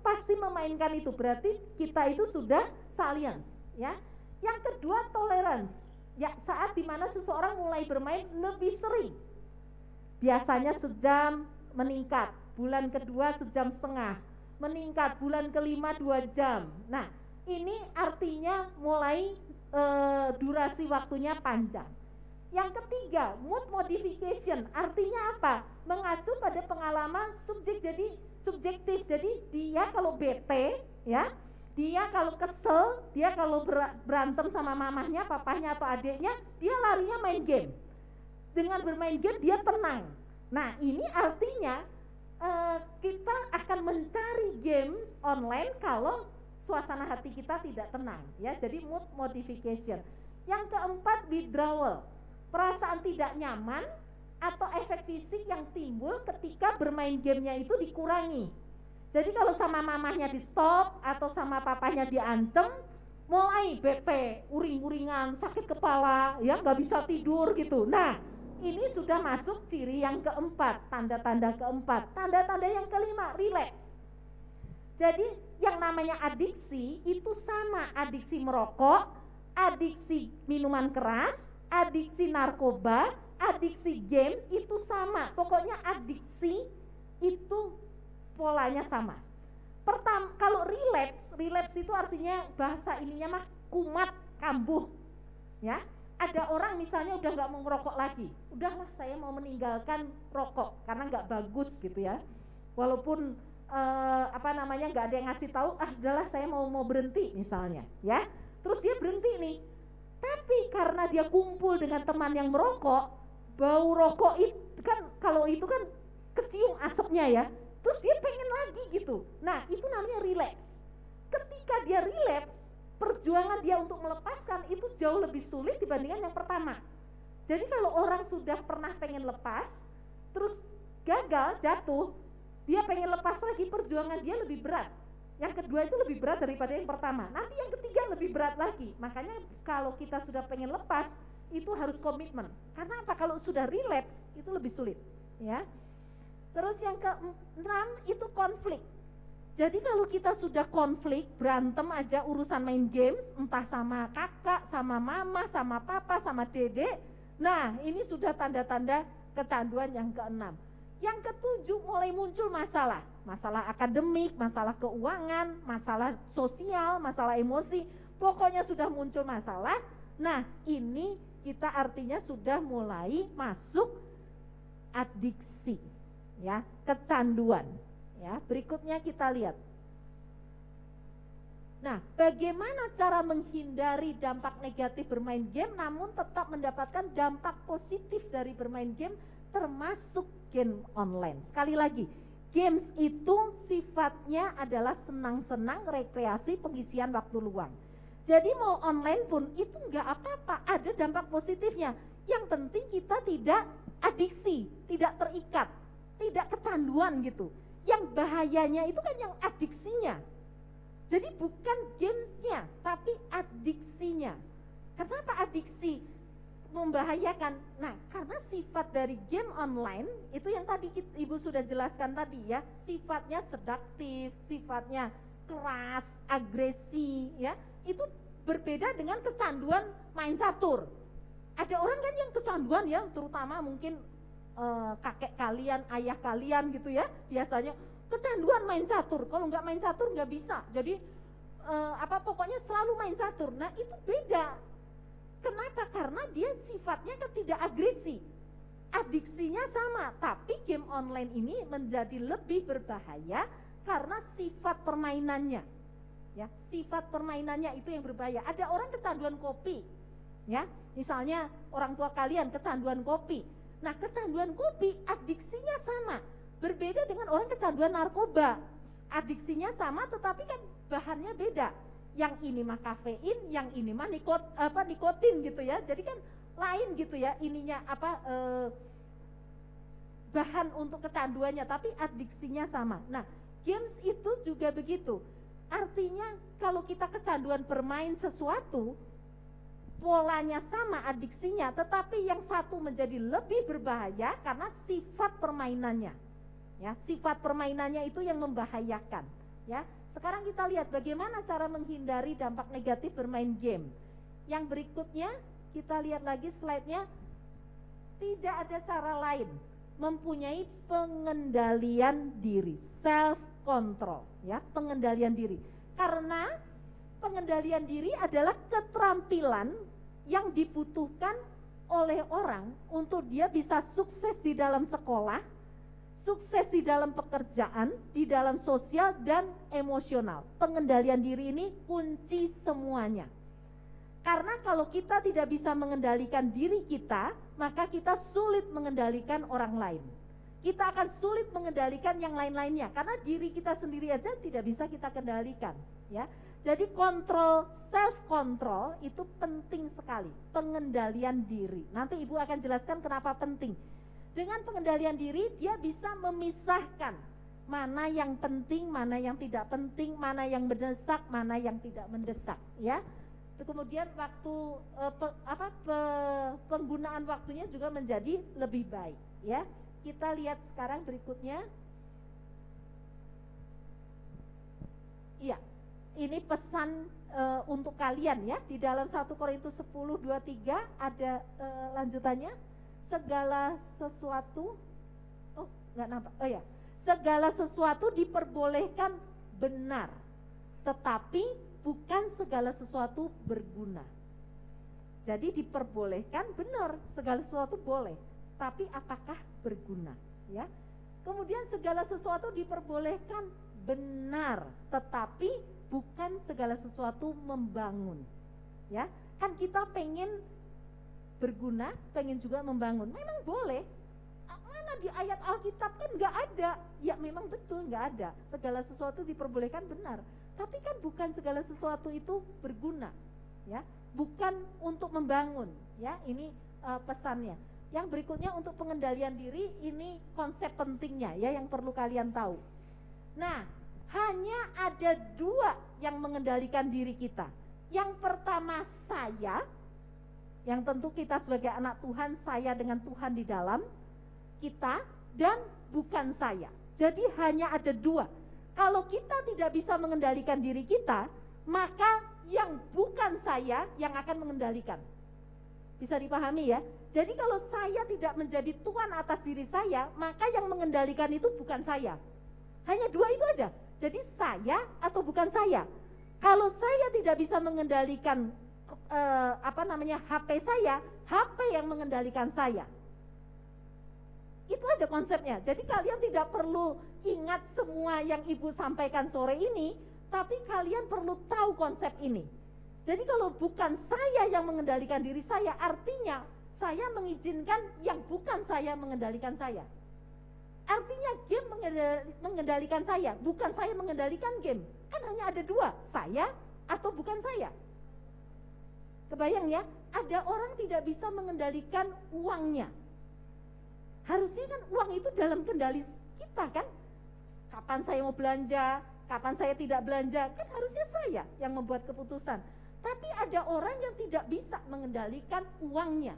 pasti memainkan itu. Berarti kita itu sudah salience, ya. Yang kedua, tolerance. Ya, saat dimana seseorang mulai bermain lebih sering. Biasanya sejam meningkat, bulan kedua sejam setengah, meningkat bulan kelima 2 jam. Nah, ini artinya mulai durasi waktunya panjang. Yang ketiga, mood modification, artinya apa? Mengacu pada pengalaman subjektif. Jadi dia kalau bete, ya, dia kalau kesel, dia kalau berantem sama mamahnya, papahnya atau adiknya, dia larinya main game. Dengan bermain game dia tenang. Nah, ini artinya kita akan mencari games online kalau suasana hati kita tidak tenang, ya. Jadi mood modification. Yang keempat, withdrawal. Perasaan tidak nyaman atau efek fisik yang timbul ketika bermain gamenya itu dikurangi. Jadi kalau sama mamahnya di stop atau sama papahnya diancem, mulai bete, uring-uringan, sakit kepala, ya nggak bisa tidur gitu. Nah, ini sudah masuk ciri yang keempat, tanda-tanda keempat. Tanda-tanda yang kelima, relapse. Jadi yang namanya adiksi itu sama, adiksi merokok, adiksi minuman keras, adiksi narkoba, adiksi game itu sama. Pokoknya adiksi itu polanya sama. Pertama, kalau relapse itu artinya bahasa ininya mah kumat, kambuh. Ya, ada orang misalnya udah nggak mau ngerokok lagi. Udahlah, saya mau meninggalkan rokok karena nggak bagus gitu ya. Walaupun nggak ada yang ngasih tahu, udahlah saya mau berhenti misalnya, ya. Terus dia berhenti nih. Tapi karena dia kumpul dengan teman yang merokok, bau rokok itu kan, kalau itu kan kecium asapnya ya, terus dia pengen lagi gitu. Nah, itu namanya relapse. Ketika dia relapse, perjuangan dia untuk melepaskan itu jauh lebih sulit dibandingkan yang pertama. Jadi kalau orang sudah pernah pengen lepas, terus gagal, jatuh, dia pengen lepas lagi, perjuangan dia lebih berat. Yang kedua itu lebih berat daripada yang pertama. Nanti yang ketiga lebih berat lagi. Makanya kalau kita sudah pengen lepas, itu harus komitmen. Karena apa? Kalau sudah relapse, itu lebih sulit, ya. Terus yang keenam itu konflik. Jadi kalau kita sudah konflik, berantem aja urusan main games, entah sama kakak, sama mama, sama papa, sama dedek. Nah, ini sudah tanda-tanda kecanduan yang keenam. Yang ketujuh, mulai muncul masalah akademik, masalah keuangan, masalah sosial, masalah emosi, pokoknya sudah muncul masalah. Nah, ini kita artinya sudah mulai masuk adiksi, ya, kecanduan, ya. Berikutnya kita lihat. Nah, bagaimana cara menghindari dampak negatif bermain game namun tetap mendapatkan dampak positif dari bermain game, termasuk game online. Sekali lagi, games itu sifatnya adalah senang-senang, rekreasi, pengisian waktu luang. Jadi mau online pun itu enggak apa-apa, ada dampak positifnya. Yang penting kita tidak adiksi, tidak terikat, tidak kecanduan gitu. Yang bahayanya itu kan yang adiksinya. Jadi bukan gamesnya, tapi adiksinya. Kenapa adiksi membahayakan? Nah, karena sifat dari game online itu yang tadi Ibu sudah jelaskan tadi ya, sifatnya seduktif, sifatnya keras, agresi, ya. Itu berbeda dengan kecanduan main catur. Ada orang kan yang kecanduan ya, terutama mungkin kakek kalian, ayah kalian gitu ya, biasanya kecanduan main catur. Kalau nggak main catur nggak bisa. Jadi pokoknya selalu main catur. Nah, itu beda. Kenapa? Karena dia sifatnya kan tidak agresi. Adiksinya sama, tapi game online ini menjadi lebih berbahaya karena sifat permainannya. Ya, sifat permainannya itu yang berbahaya. Ada orang kecanduan kopi. Ya, misalnya orang tua kalian kecanduan kopi. Nah, kecanduan kopi adiksinya sama. Berbeda dengan orang kecanduan narkoba, adiksinya sama tetapi kan bahannya beda. Yang ini mah kafein, yang ini mah nikotin gitu ya. Jadi kan lain gitu ya, ininya bahan untuk kecanduannya, tapi adiksinya sama. Nah, games itu juga begitu. Artinya kalau kita kecanduan bermain sesuatu, polanya sama adiksinya, tetapi yang satu menjadi lebih berbahaya karena sifat permainannya. Ya, sifat permainannya itu yang membahayakan. Ya, sekarang kita lihat bagaimana cara menghindari dampak negatif bermain game. Yang berikutnya kita lihat lagi slide-nya. Tidak ada cara lain mempunyai pengendalian diri, self control, ya, pengendalian diri. Karena pengendalian diri adalah keterampilan yang dibutuhkan oleh orang untuk dia bisa sukses di dalam sekolah, sukses di dalam pekerjaan, di dalam sosial dan emosional. Pengendalian diri ini kunci semuanya. Karena kalau kita tidak bisa mengendalikan diri kita, maka kita sulit mengendalikan orang lain. Kita akan sulit mengendalikan yang lain-lainnya, karena diri kita sendiri aja tidak bisa kita kendalikan, ya. Jadi kontrol, self control itu penting sekali, pengendalian diri. Nanti Ibu akan jelaskan kenapa penting. Dengan pengendalian diri dia bisa memisahkan mana yang penting, mana yang tidak penting, mana yang mendesak, mana yang tidak mendesak, ya. Kemudian waktu penggunaan waktunya juga menjadi lebih baik, ya. Kita lihat sekarang berikutnya. Iya. Ini pesan untuk kalian ya, di dalam 1 Korintus 10:23 ada lanjutannya. Segala sesuatu, segala sesuatu diperbolehkan benar, tetapi bukan segala sesuatu berguna. Jadi diperbolehkan benar, segala sesuatu boleh, tapi apakah berguna, ya? Kemudian segala sesuatu diperbolehkan benar, tetapi bukan segala sesuatu membangun, ya. Kan kita pengen berguna, pengen juga membangun, memang boleh. Mana di ayat Alkitab kan nggak ada, ya memang betul nggak ada. Segala sesuatu diperbolehkan benar, tapi kan bukan segala sesuatu itu berguna, ya. Bukan untuk membangun, ya. Ini pesannya. Yang berikutnya untuk pengendalian diri, ini konsep pentingnya ya yang perlu kalian tahu. Nah, hanya ada 2 yang mengendalikan diri kita. Yang pertama saya, yang tentu kita sebagai anak Tuhan, saya dengan Tuhan di dalam kita, dan bukan saya. Jadi hanya ada 2. Kalau kita tidak bisa mengendalikan diri kita, maka yang bukan saya yang akan mengendalikan. Bisa dipahami ya? Jadi kalau saya tidak menjadi tuan atas diri saya, maka yang mengendalikan itu bukan saya. Hanya 2 itu aja. Jadi saya atau bukan saya. Kalau saya tidak bisa mengendalikan HP saya, HP yang mengendalikan saya. Itu aja konsepnya. Jadi kalian tidak perlu ingat semua yang Ibu sampaikan sore ini, tapi kalian perlu tahu konsep ini. Jadi kalau bukan saya yang mengendalikan diri saya, artinya saya mengizinkan yang bukan saya mengendalikan saya. Artinya game mengendalikan saya, bukan saya mengendalikan game. Kan hanya ada 2, saya atau bukan saya. Kebayang ya, ada orang tidak bisa mengendalikan uangnya. Harusnya kan uang itu dalam kendali kita kan. Kapan saya mau belanja, kapan saya tidak belanja, kan harusnya saya yang membuat keputusan. Tapi ada orang yang tidak bisa mengendalikan uangnya.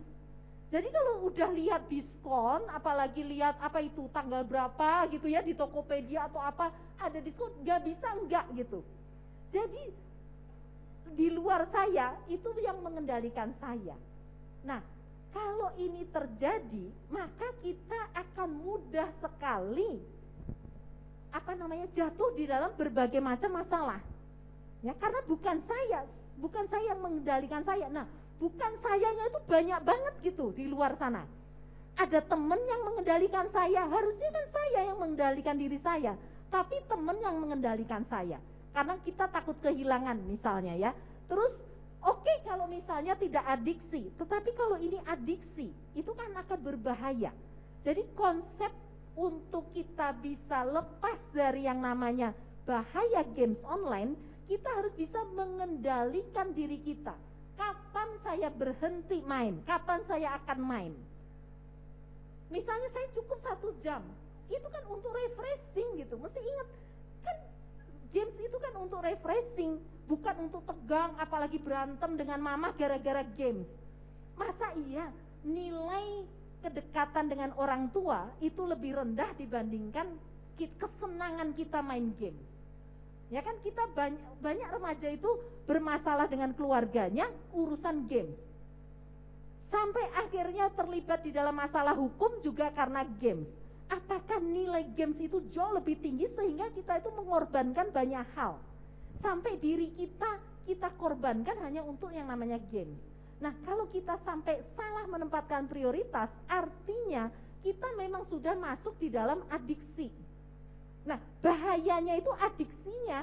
Jadi kalau udah lihat diskon, apalagi lihat apa itu tanggal berapa gitu ya di Tokopedia atau apa, ada diskon, nggak bisa enggak gitu. Jadi di luar saya itu yang mengendalikan saya. Nah, kalau ini terjadi, maka kita akan mudah sekali jatuh di dalam berbagai macam masalah. Ya, karena bukan saya yang mengendalikan saya. Nah, bukan sayanya itu banyak banget gitu di luar sana. Ada teman yang mengendalikan saya, harusnya kan saya yang mengendalikan diri saya, tapi teman yang mengendalikan saya. Karena kita takut kehilangan misalnya ya. Terus oke, kalau misalnya tidak adiksi, tetapi kalau ini adiksi, itu kan akan berbahaya. Jadi konsep untuk kita bisa lepas dari yang namanya bahaya games online, kita harus bisa mengendalikan diri kita. Kapan saya berhenti main? Kapan saya akan main? Misalnya saya cukup 1 jam, itu kan untuk refreshing gitu. Mesti ingat, kan games itu kan untuk refreshing, bukan untuk tegang, apalagi berantem dengan mama gara-gara games. Masa iya nilai kedekatan dengan orang tua itu lebih rendah dibandingkan kesenangan kita main games? Ya kan, kita banyak remaja itu bermasalah dengan keluarganya urusan games. Sampai akhirnya terlibat di dalam masalah hukum juga karena games. Apakah nilai games itu jauh lebih tinggi sehingga kita itu mengorbankan banyak hal? Sampai diri kita korbankan hanya untuk yang namanya games. Nah, kalau kita sampai salah menempatkan prioritas, artinya kita memang sudah masuk di dalam adiksi. Nah, bahayanya itu adiksinya,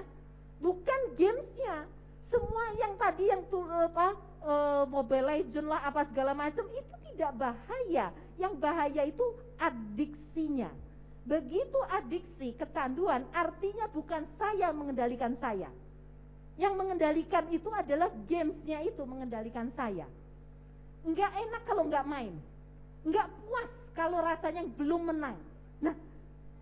bukan gamesnya. Semua yang tadi yang Mobile Legends lah apa segala macam itu tidak bahaya. Yang bahaya itu adiksinya. Begitu adiksi, kecanduan, artinya bukan saya mengendalikan saya. Yang mengendalikan itu adalah gamesnya itu mengendalikan saya. Enggak enak kalau enggak main, enggak puas kalau rasanya belum menang. Nah,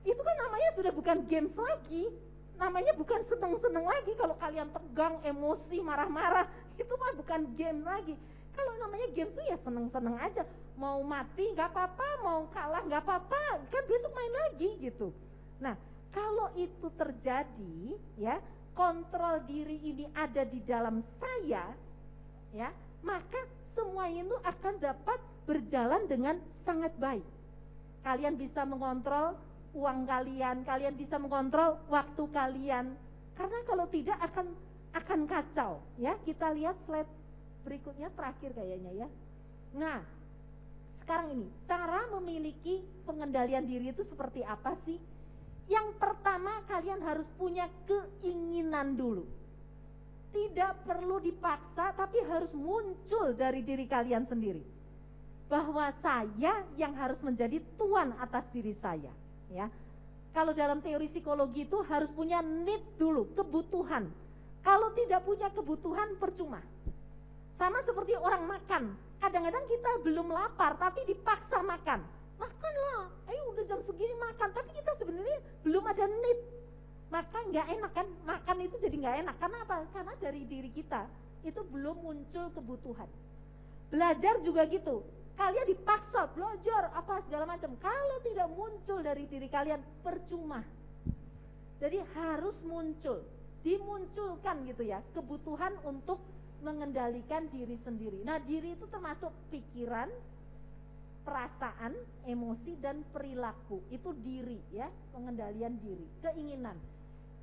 itu kan namanya sudah bukan games lagi, namanya bukan seneng-seneng lagi. Kalau kalian tegang, emosi, marah-marah, itu mah bukan game lagi. Kalau namanya games itu ya seneng-seneng aja, mau mati nggak apa-apa, mau kalah nggak apa-apa, kan besok main lagi gitu. Nah, kalau itu terjadi, ya kontrol diri ini ada di dalam saya, ya maka semuanya itu akan dapat berjalan dengan sangat baik. Kalian bisa mengontrol uang kalian, kalian bisa mengontrol waktu kalian. Karena kalau tidak akan kacau, ya. Kita lihat slide berikutnya terakhir kayaknya ya. Nah, sekarang ini cara memiliki pengendalian diri itu seperti apa sih? Yang pertama, kalian harus punya keinginan dulu. Tidak perlu dipaksa, tapi harus muncul dari diri kalian sendiri. Bahwa saya yang harus menjadi tuan atas diri saya. Ya, kalau dalam teori psikologi itu harus punya need dulu, kebutuhan. Kalau tidak punya kebutuhan percuma. Sama seperti orang makan, kadang-kadang kita belum lapar tapi dipaksa makan. Makanlah, ayo udah jam segini makan, tapi kita sebenarnya belum ada need. Maka nggak enak kan, makan itu jadi nggak enak. Karena apa? Karena dari diri kita itu belum muncul kebutuhan. Belajar juga gitu. Kalian dipaksa belajar apa segala macam, kalau tidak muncul dari diri kalian percuma. Jadi harus muncul, dimunculkan gitu ya, kebutuhan untuk mengendalikan diri sendiri. Nah, diri itu termasuk pikiran, perasaan, emosi dan perilaku. Itu diri ya, pengendalian diri, keinginan.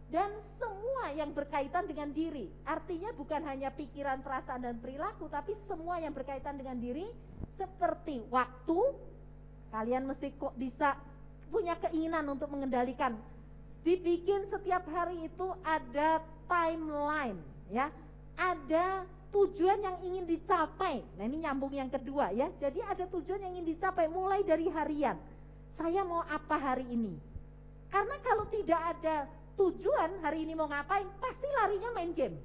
Dan semua yang berkaitan dengan diri, artinya bukan hanya pikiran, perasaan dan perilaku, tapi semua yang berkaitan dengan diri. Seperti waktu, kalian mesti kok bisa punya keinginan untuk mengendalikan. Dibikin setiap hari itu ada timeline, ya, ada tujuan yang ingin dicapai. Nah, ini nyambung yang kedua ya. Jadi ada tujuan yang ingin dicapai mulai dari harian. Saya mau apa hari ini? Karena kalau tidak ada tujuan hari ini mau ngapain, pasti larinya main game.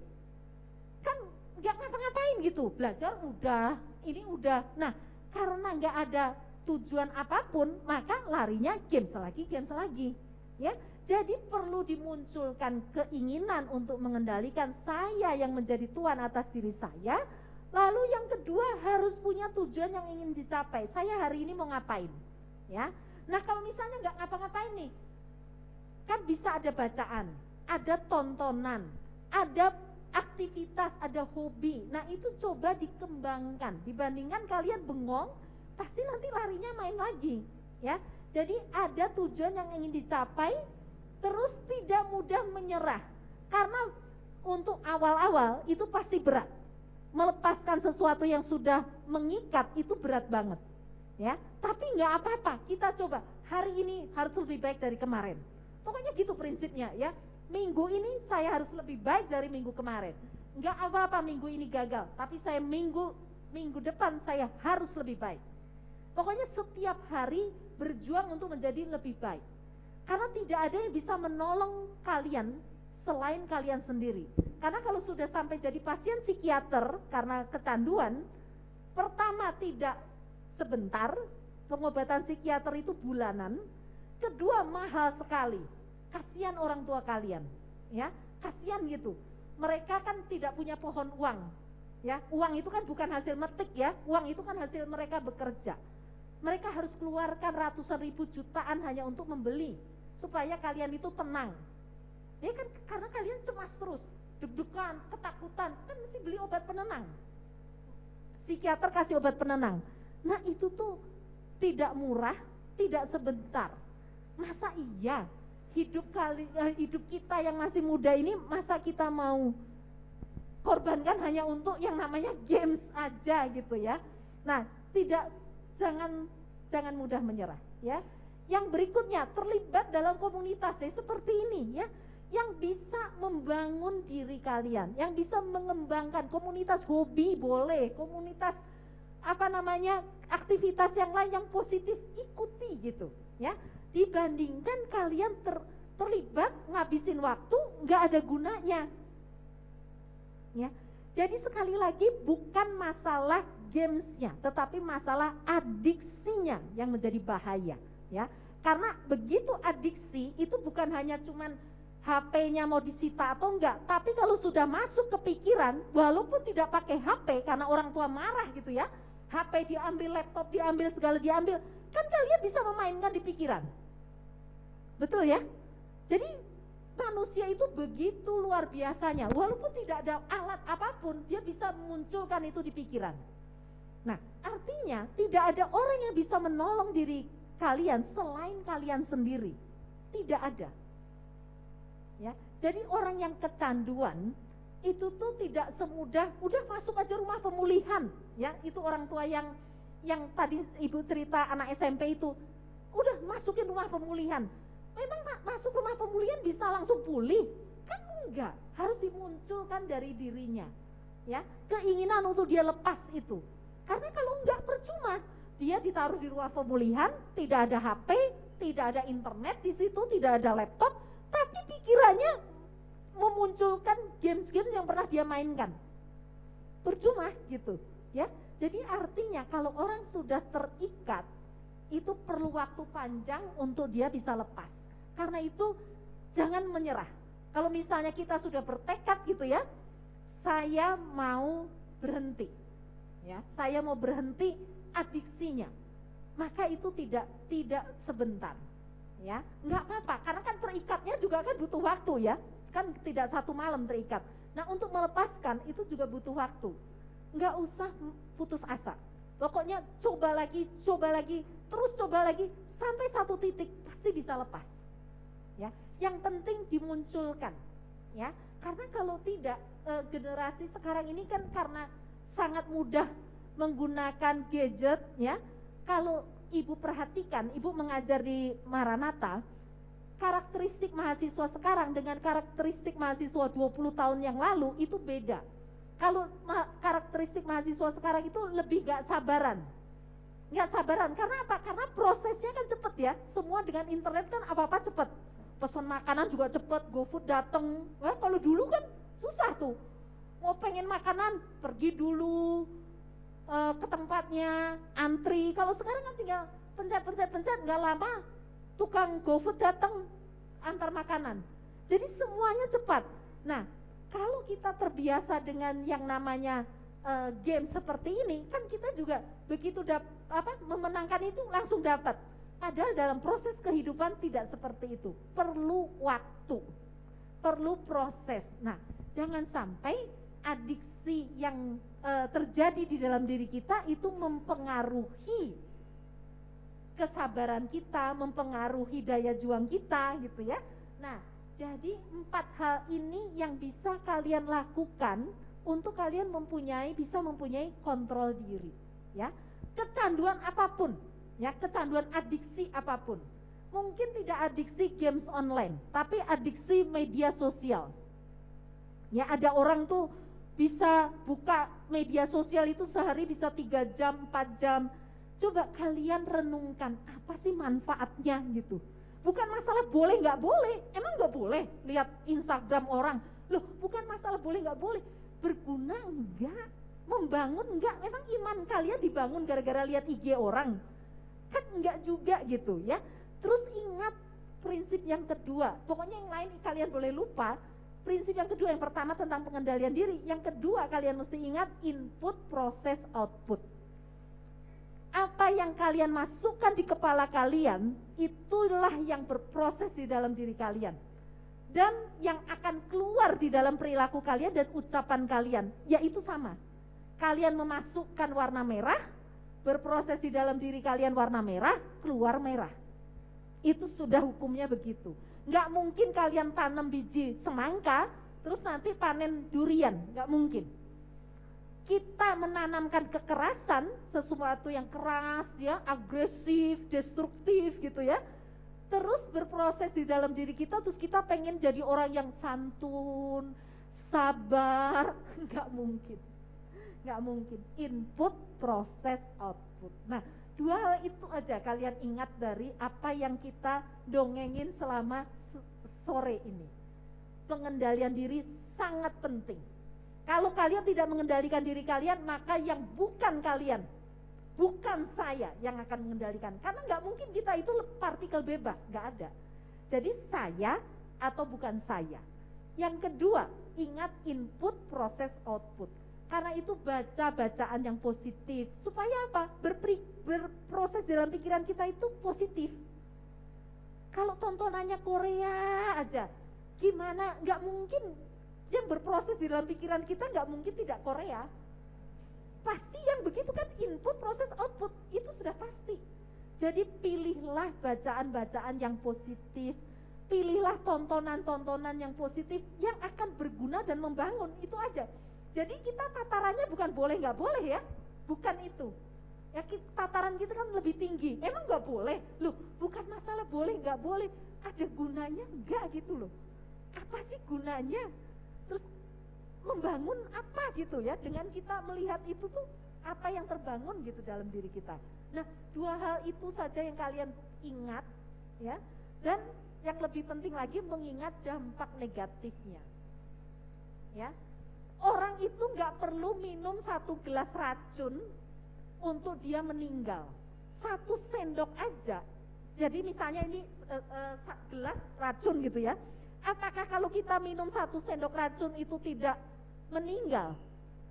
Kan nggak ngapa-ngapain gitu, belajar udah, ini udah. Nah, karena nggak ada tujuan apapun, maka larinya games lagi, ya. Jadi perlu dimunculkan keinginan untuk mengendalikan saya yang menjadi tuan atas diri saya. Lalu yang kedua harus punya tujuan yang ingin dicapai. Saya hari ini mau ngapain, ya. Nah, kalau misalnya nggak ngapa-ngapain nih, kan bisa ada bacaan, ada tontonan, ada aktivitas, ada hobi. Nah, itu coba dikembangkan. Dibandingkan kalian bengong, pasti nanti larinya main lagi, ya. Jadi ada tujuan yang ingin dicapai, terus tidak mudah menyerah. Karena untuk awal-awal itu pasti berat. Melepaskan sesuatu yang sudah mengikat itu berat banget, ya. Tapi nggak apa-apa, kita coba. Hari ini harus lebih baik dari kemarin. Pokoknya gitu prinsipnya, ya. Minggu ini saya harus lebih baik dari minggu kemarin. Enggak apa-apa minggu ini gagal, tapi saya minggu depan saya harus lebih baik. Pokoknya setiap hari berjuang untuk menjadi lebih baik. Karena tidak ada yang bisa menolong kalian selain kalian sendiri. Karena kalau sudah sampai jadi pasien psikiater karena kecanduan, pertama tidak sebentar, pengobatan psikiater itu bulanan. Kedua mahal sekali. Kasihan orang tua kalian, ya, kasihan gitu. Mereka kan tidak punya pohon uang, ya. Uang itu kan bukan hasil metik, ya. Uang itu kan hasil mereka bekerja. Mereka harus keluarkan ratusan ribu jutaan hanya untuk membeli supaya kalian itu tenang. Ya kan, karena kalian cemas terus, deg-degan, ketakutan, kan mesti beli obat penenang. Psikiater kasih obat penenang. Nah itu tuh tidak murah, tidak sebentar. Masa iya hidup kita yang masih muda ini, masa kita mau korbankan hanya untuk yang namanya games aja gitu ya. Nah, jangan mudah menyerah ya. Yang berikutnya, terlibat dalam komunitas ya, seperti ini ya, yang bisa membangun diri kalian, yang bisa mengembangkan komunitas hobi boleh, komunitas aktivitas yang lain yang positif, ikuti gitu ya. Dibandingkan kalian terlibat ngabisin waktu nggak ada gunanya ya. Jadi sekali lagi bukan masalah gamesnya, tetapi masalah adiksinya yang menjadi bahaya ya. Karena begitu adiksi itu bukan hanya cuman HP-nya mau disita atau enggak, tapi kalau sudah masuk ke pikiran, walaupun tidak pakai HP karena orang tua marah gitu ya, HP diambil, laptop diambil, segala diambil, kan kalian bisa memainkan di pikiran. Betul ya? Jadi manusia itu begitu luar biasanya, walaupun tidak ada alat apapun, dia bisa memunculkan itu di pikiran. Nah, artinya tidak ada orang yang bisa menolong diri kalian selain kalian sendiri. Tidak ada. Ya, jadi orang yang kecanduan itu tuh tidak semudah udah masuk aja rumah pemulihan, ya. Itu orang tua yang tadi Ibu cerita anak SMP itu, udah masukin rumah pemulihan. Memang masuk rumah pemulihan bisa langsung pulih? Kan enggak, harus dimunculkan dari dirinya. Ya, keinginan untuk dia lepas itu. Karena kalau enggak percuma, dia ditaruh di rumah pemulihan, tidak ada HP, tidak ada internet di situ, tidak ada laptop, tapi pikirannya memunculkan games-games yang pernah dia mainkan. Percuma gitu, ya. Jadi artinya kalau orang sudah terikat, itu perlu waktu panjang untuk dia bisa lepas. Karena itu jangan menyerah. Kalau misalnya kita sudah bertekad gitu ya, saya mau berhenti, ya, saya mau berhenti adiksinya, maka itu tidak sebentar, ya, nggak apa-apa. Karena kan terikatnya juga kan butuh waktu ya, kan tidak satu malam terikat. Nah untuk melepaskan itu juga butuh waktu. Nggak usah putus asa. Pokoknya coba lagi, terus coba lagi sampai satu titik pasti bisa lepas. Ya, yang penting dimunculkan, ya. Karena kalau tidak, generasi sekarang ini kan karena sangat mudah menggunakan gadget, ya. Kalau Ibu perhatikan, Ibu mengajar di Maranatha, karakteristik mahasiswa sekarang dengan karakteristik mahasiswa 20 tahun yang lalu itu beda. Kalau karakteristik mahasiswa sekarang itu lebih gak sabaran. Karena apa? Karena prosesnya kan cepet ya, semua dengan internet kan apa-apa cepet. Pesan makanan juga cepet, GoFood dateng. Kalau dulu kan susah tuh, mau pengen makanan pergi dulu ke tempatnya, antri. Kalau sekarang kan tinggal pencet, nggak lama tukang GoFood datang antar makanan. Jadi semuanya cepat. Nah, kalau kita terbiasa dengan yang namanya game seperti ini, kan kita juga begitu memenangkan itu langsung dapat. Padahal dalam proses kehidupan tidak seperti itu. Perlu waktu, perlu proses. Nah, jangan sampai adiksi yang terjadi di dalam diri kita itu mempengaruhi kesabaran kita, mempengaruhi daya juang kita gitu ya. Nah, jadi 4 hal ini yang bisa kalian lakukan untuk kalian bisa mempunyai kontrol diri ya. Kecanduan apapun, ya, kecanduan adiksi apapun. Mungkin tidak adiksi games online, tapi adiksi media sosial. Ya, ada orang tuh bisa buka media sosial itu sehari bisa 3 jam, 4 jam. Coba kalian renungkan, apa sih manfaatnya gitu. Bukan masalah boleh nggak boleh, emang nggak boleh lihat Instagram orang. Loh, bukan masalah boleh nggak boleh, berguna enggak, membangun enggak, memang iman kalian dibangun gara-gara lihat IG orang? Kan enggak juga gitu ya. Terus ingat prinsip yang kedua, pokoknya yang lain kalian boleh lupa. Prinsip yang kedua, yang pertama tentang pengendalian diri, yang kedua kalian mesti ingat input, proses, output. Apa yang kalian masukkan di kepala kalian, itulah yang berproses di dalam diri kalian. Dan yang akan keluar di dalam perilaku kalian dan ucapan kalian, yaitu sama. Kalian memasukkan warna merah, berproses di dalam diri kalian warna merah, keluar merah. Itu sudah hukumnya begitu. Nggak mungkin kalian tanam biji semangka, terus nanti panen durian, nggak mungkin. Kita menanamkan kekerasan, sesuatu yang keras ya, agresif, destruktif gitu ya, terus berproses di dalam diri kita, terus kita pengen jadi orang yang santun, sabar, nggak mungkin. Nggak mungkin. Input, proses, output. Nah, dua hal itu aja kalian ingat dari apa yang kita dongengin selama sore ini. Pengendalian diri sangat penting. Kalau kalian tidak mengendalikan diri kalian, maka yang bukan kalian, bukan saya yang akan mengendalikan. Karena nggak mungkin kita itu partikel bebas, nggak ada. Jadi saya atau bukan saya. Yang kedua, ingat input, proses, output. Karena itu baca bacaan yang positif. Supaya apa? Berproses dalam pikiran kita itu positif. Kalau tontonannya Korea aja, gimana? Nggak mungkin. Yang berproses di dalam pikiran kita nggak mungkin tidak Korea. Pasti yang begitu kan input, proses, output, itu sudah pasti. Jadi pilihlah bacaan-bacaan yang positif, pilihlah tontonan-tontonan yang positif yang akan berguna dan membangun, itu aja. Jadi kita tatarannya bukan boleh nggak boleh ya, bukan itu. Ya tataran kita kan lebih tinggi, emang nggak boleh? Loh, bukan masalah boleh nggak boleh, ada gunanya nggak gitu loh. Apa sih gunanya? Terus membangun apa gitu ya, dengan kita melihat itu tuh apa yang terbangun gitu dalam diri kita. Nah, dua hal itu saja yang kalian ingat ya, dan yang lebih penting lagi mengingat dampak negatifnya ya. Orang itu nggak perlu minum 1 gelas racun untuk dia meninggal, 1 sendok aja. Jadi misalnya ini gelas racun gitu ya, apakah kalau kita minum 1 sendok racun itu tidak meninggal?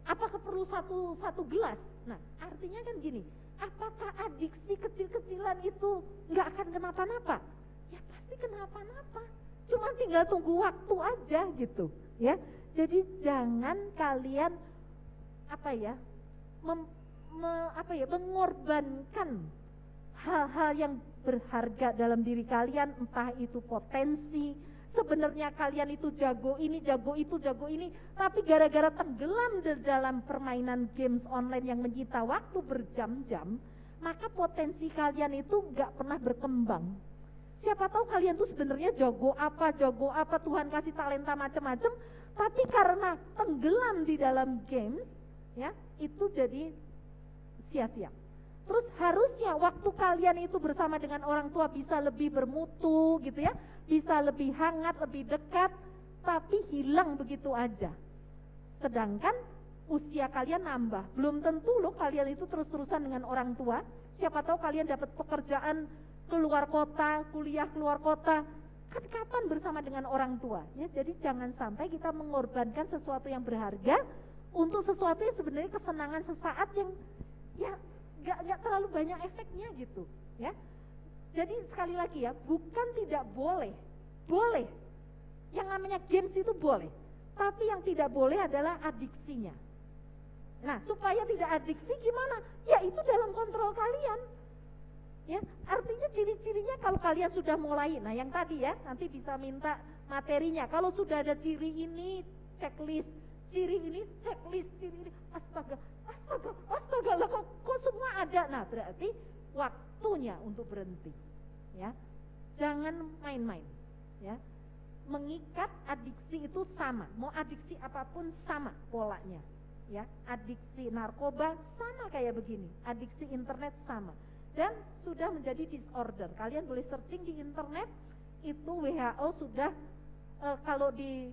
Apakah perlu satu gelas? Nah, artinya kan gini, apakah adiksi kecil-kecilan itu nggak akan kenapa-napa? Ya pasti kenapa-napa, cuma tinggal tunggu waktu aja gitu ya. Jadi jangan kalian mengorbankan hal-hal yang berharga dalam diri kalian, entah itu potensi. Sebenarnya kalian itu jago ini, jago itu, jago ini, tapi gara-gara tenggelam dalam permainan games online yang menyita waktu berjam-jam, maka potensi kalian itu gak pernah berkembang. Siapa tahu kalian tuh sebenarnya jago apa, Tuhan kasih talenta macam-macam, tapi karena tenggelam di dalam games, ya itu jadi sia-sia. Terus harusnya waktu kalian itu bersama dengan orang tua bisa lebih bermutu gitu ya, bisa lebih hangat, lebih dekat, tapi hilang begitu aja. Sedangkan usia kalian nambah, belum tentu loh kalian itu terus-terusan dengan orang tua. Siapa tahu kalian dapat pekerjaan keluar kota, kuliah keluar kota, kan kapan bersama dengan orang tua ya. Jadi jangan sampai kita mengorbankan sesuatu yang berharga untuk sesuatu yang sebenarnya kesenangan sesaat yang ya gak terlalu banyak efeknya gitu ya. Jadi sekali lagi ya, bukan tidak boleh, boleh. Yang namanya games itu boleh, tapi yang tidak boleh adalah adiksinya. Nah, supaya tidak adiksi gimana? Ya itu dalam kontrol kalian. Ya, artinya ciri-cirinya kalau kalian sudah mulai, nah yang tadi ya, nanti bisa minta materinya. Kalau sudah ada ciri ini, checklist, ciri ini, checklist, ciri ini, astaga lah, kok semua ada. Nah, berarti waktunya untuk berhenti. Ya, jangan main-main. Ya, mengikat adiksi itu sama, mau adiksi apapun sama polanya. ya, adiksi narkoba sama kayak begini, adiksi internet sama, dan sudah menjadi disorder. Kalian boleh searching di internet, itu WHO sudah kalau di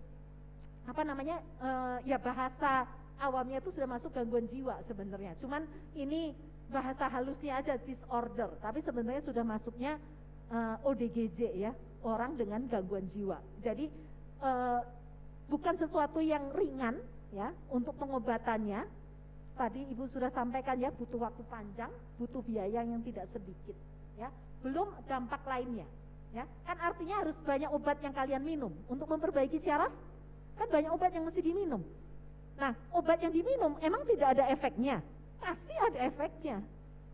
apa namanya ya bahasa awamnya itu sudah masuk gangguan jiwa sebenarnya. Cuman ini bahasa halusnya aja disorder, tapi sebenarnya sudah masuknya ODGJ ya, orang dengan gangguan jiwa. Jadi bukan sesuatu yang ringan ya untuk pengobatannya. Tadi Ibu sudah sampaikan ya, butuh waktu panjang, butuh biaya yang tidak sedikit ya. Belum dampak lainnya ya. Kan artinya harus banyak obat yang kalian minum untuk memperbaiki syaraf. Kan banyak obat yang mesti diminum. Nah, obat yang diminum emang tidak ada efeknya? Pasti ada efeknya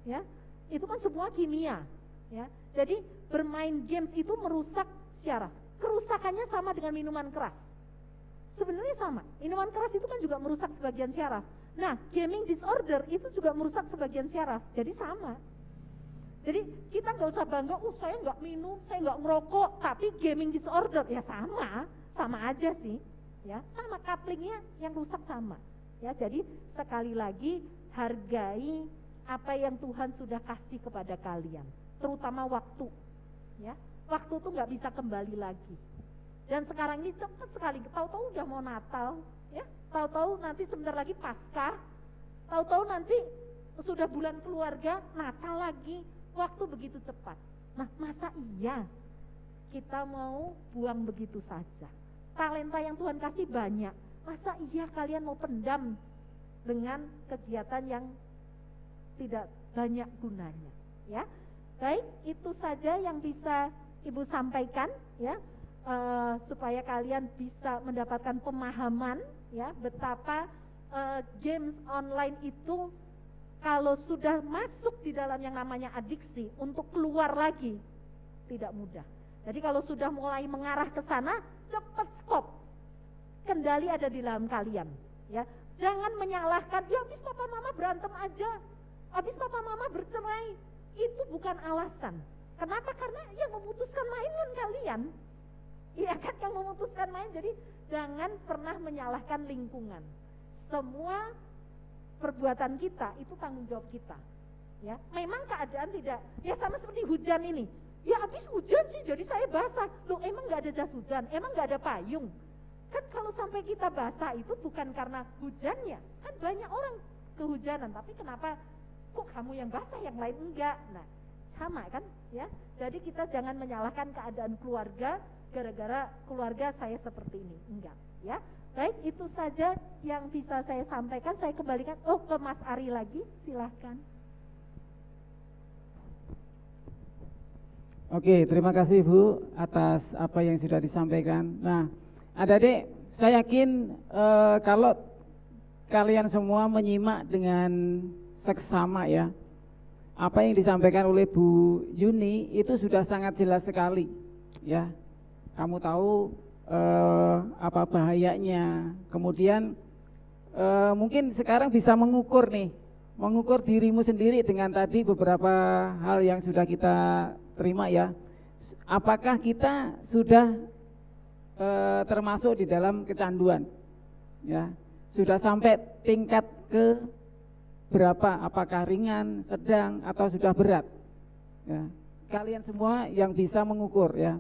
ya. Itu kan semua kimia ya. Jadi bermain games itu merusak syaraf. Kerusakannya sama dengan minuman keras. Sebenarnya sama, minuman keras itu kan juga merusak sebagian syaraf. Nah, gaming disorder itu juga merusak sebagian syaraf, jadi sama. Jadi kita nggak usah bangga, saya nggak minum, saya nggak ngerokok, tapi gaming disorder, ya sama aja sih, ya sama, couplingnya yang rusak sama. Ya, jadi sekali lagi hargai apa yang Tuhan sudah kasih kepada kalian, terutama waktu. Ya, waktu itu nggak bisa kembali lagi. Dan sekarang ini cepat sekali, tahu-tahu udah mau Natal, ya, tahu-tahu nanti sebentar lagi Paskah, tahu-tahu nanti sudah bulan keluarga, Natal lagi, waktu begitu cepat. Nah, masa iya kita mau buang begitu saja? Talenta yang Tuhan kasih banyak, masa iya kalian mau pendam dengan kegiatan yang tidak banyak gunanya? Ya, baik, itu saja yang bisa Ibu sampaikan, ya. Supaya kalian bisa mendapatkan pemahaman ya betapa games online itu kalau sudah masuk di dalam yang namanya adiksi, untuk keluar lagi tidak mudah. Jadi kalau sudah mulai mengarah ke sana, cepat stop. Kendali ada di dalam kalian ya. Jangan menyalahkan, ya habis papa mama berantem aja, habis papa mama bercerai. Itu bukan alasan. Kenapa? Karena yang memutuskan main kan kalian. Iya kan, yang memutuskan main. Jadi jangan pernah menyalahkan lingkungan. Semua perbuatan kita itu tanggung jawab kita. Ya, memang keadaan tidak, ya sama seperti hujan ini. Ya habis hujan sih jadi saya basah. Loh, emang nggak ada jas hujan, emang nggak ada payung. Kan kalau sampai kita basah itu bukan karena hujannya. Kan banyak orang kehujanan, tapi kenapa kok kamu yang basah yang lain enggak? Nah, sama kan ya. Jadi kita jangan menyalahkan keadaan keluarga gara-gara keluarga saya seperti ini, enggak ya. Baik, itu saja yang bisa saya sampaikan. Saya kembalikan ke Mas Ari lagi, silahkan. Oke, terima kasih Bu atas apa yang sudah disampaikan. Nah, adik-adik, saya yakin kalau kalian semua menyimak dengan seksama ya, apa yang disampaikan oleh Bu Yuni itu sudah sangat jelas sekali ya. Kamu tahu apa bahayanya. Kemudian mungkin sekarang bisa mengukur nih, mengukur dirimu sendiri dengan tadi beberapa hal yang sudah kita terima ya. Apakah kita sudah termasuk di dalam kecanduan? Ya, sudah sampai tingkat ke berapa? Apakah ringan, sedang, atau sudah berat? Ya, kalian semua yang bisa mengukur ya.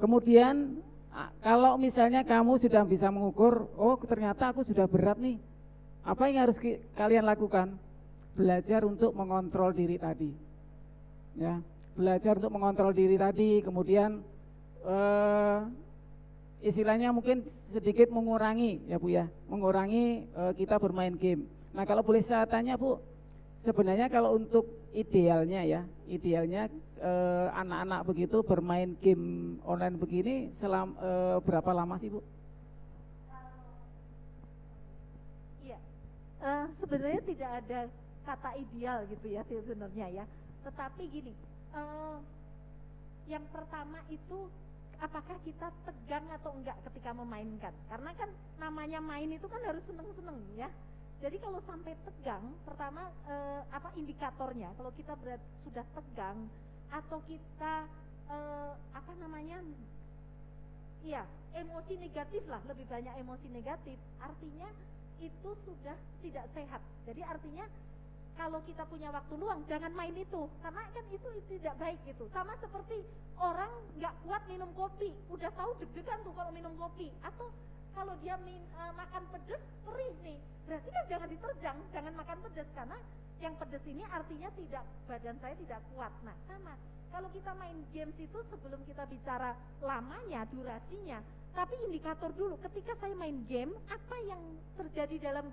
Kemudian kalau misalnya kamu sudah bisa mengukur, oh ternyata aku sudah berat nih, apa yang harus kalian lakukan? Belajar untuk mengontrol diri tadi ya, belajar untuk mengontrol diri tadi. Kemudian istilahnya mungkin sedikit mengurangi ya Bu ya, mengurangi kita bermain game. Nah, kalau boleh saya tanya Bu, sebenarnya kalau untuk idealnya ya, idealnya anak-anak begitu bermain game online begini berapa lama sih Bu? Iya, sebenarnya tidak ada kata ideal gitu ya sebenarnya ya. Tetapi gini, yang pertama itu apakah kita tegang atau enggak ketika memainkan? Karena kan namanya main itu kan harus seneng-seneng ya. Jadi kalau sampai tegang, pertama apa indikatornya? Kalau kita sudah tegang atau kita apa namanya? Iya, emosi negatif lah, lebih banyak emosi negatif. Artinya itu sudah tidak sehat. Jadi artinya kalau kita punya waktu luang jangan main itu, karena kan itu tidak baik gitu. Sama seperti orang nggak kuat minum kopi, udah tahu deg-degan tuh kalau minum kopi, atau kalau dia makan pedes perih nih, berarti kan jangan diterjang, jangan makan pedes, karena yang pedes ini artinya badan saya tidak kuat. Nah sama, kalau kita main games itu sebelum kita bicara lamanya, durasinya, tapi indikator dulu, ketika saya main game, apa yang terjadi dalam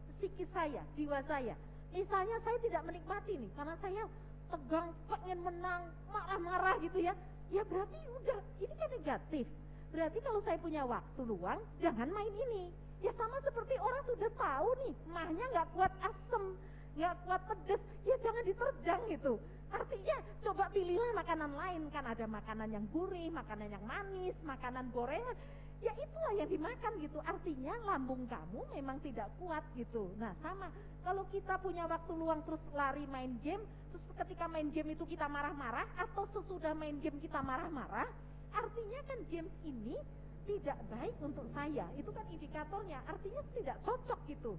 psikis saya, jiwa saya. Misalnya saya tidak menikmati nih, karena saya tegang, pengen menang, marah-marah gitu ya. Ya berarti udah, ini kan negatif. Berarti kalau saya punya waktu luang, jangan main ini. Ya sama seperti orang sudah tahu nih, mahnya nggak kuat asem, nggak kuat pedes, ya jangan diterjang gitu. Artinya coba pilihlah makanan lain, kan ada makanan yang gurih, makanan yang manis, makanan gorengan. Ya itulah yang dimakan gitu, artinya lambung kamu memang tidak kuat gitu. Nah sama, kalau kita punya waktu luang terus lari main game, terus ketika main game itu kita marah-marah, atau sesudah main game kita marah-marah, artinya kan games ini tidak baik untuk saya, itu kan indikatornya, artinya tidak cocok gitu.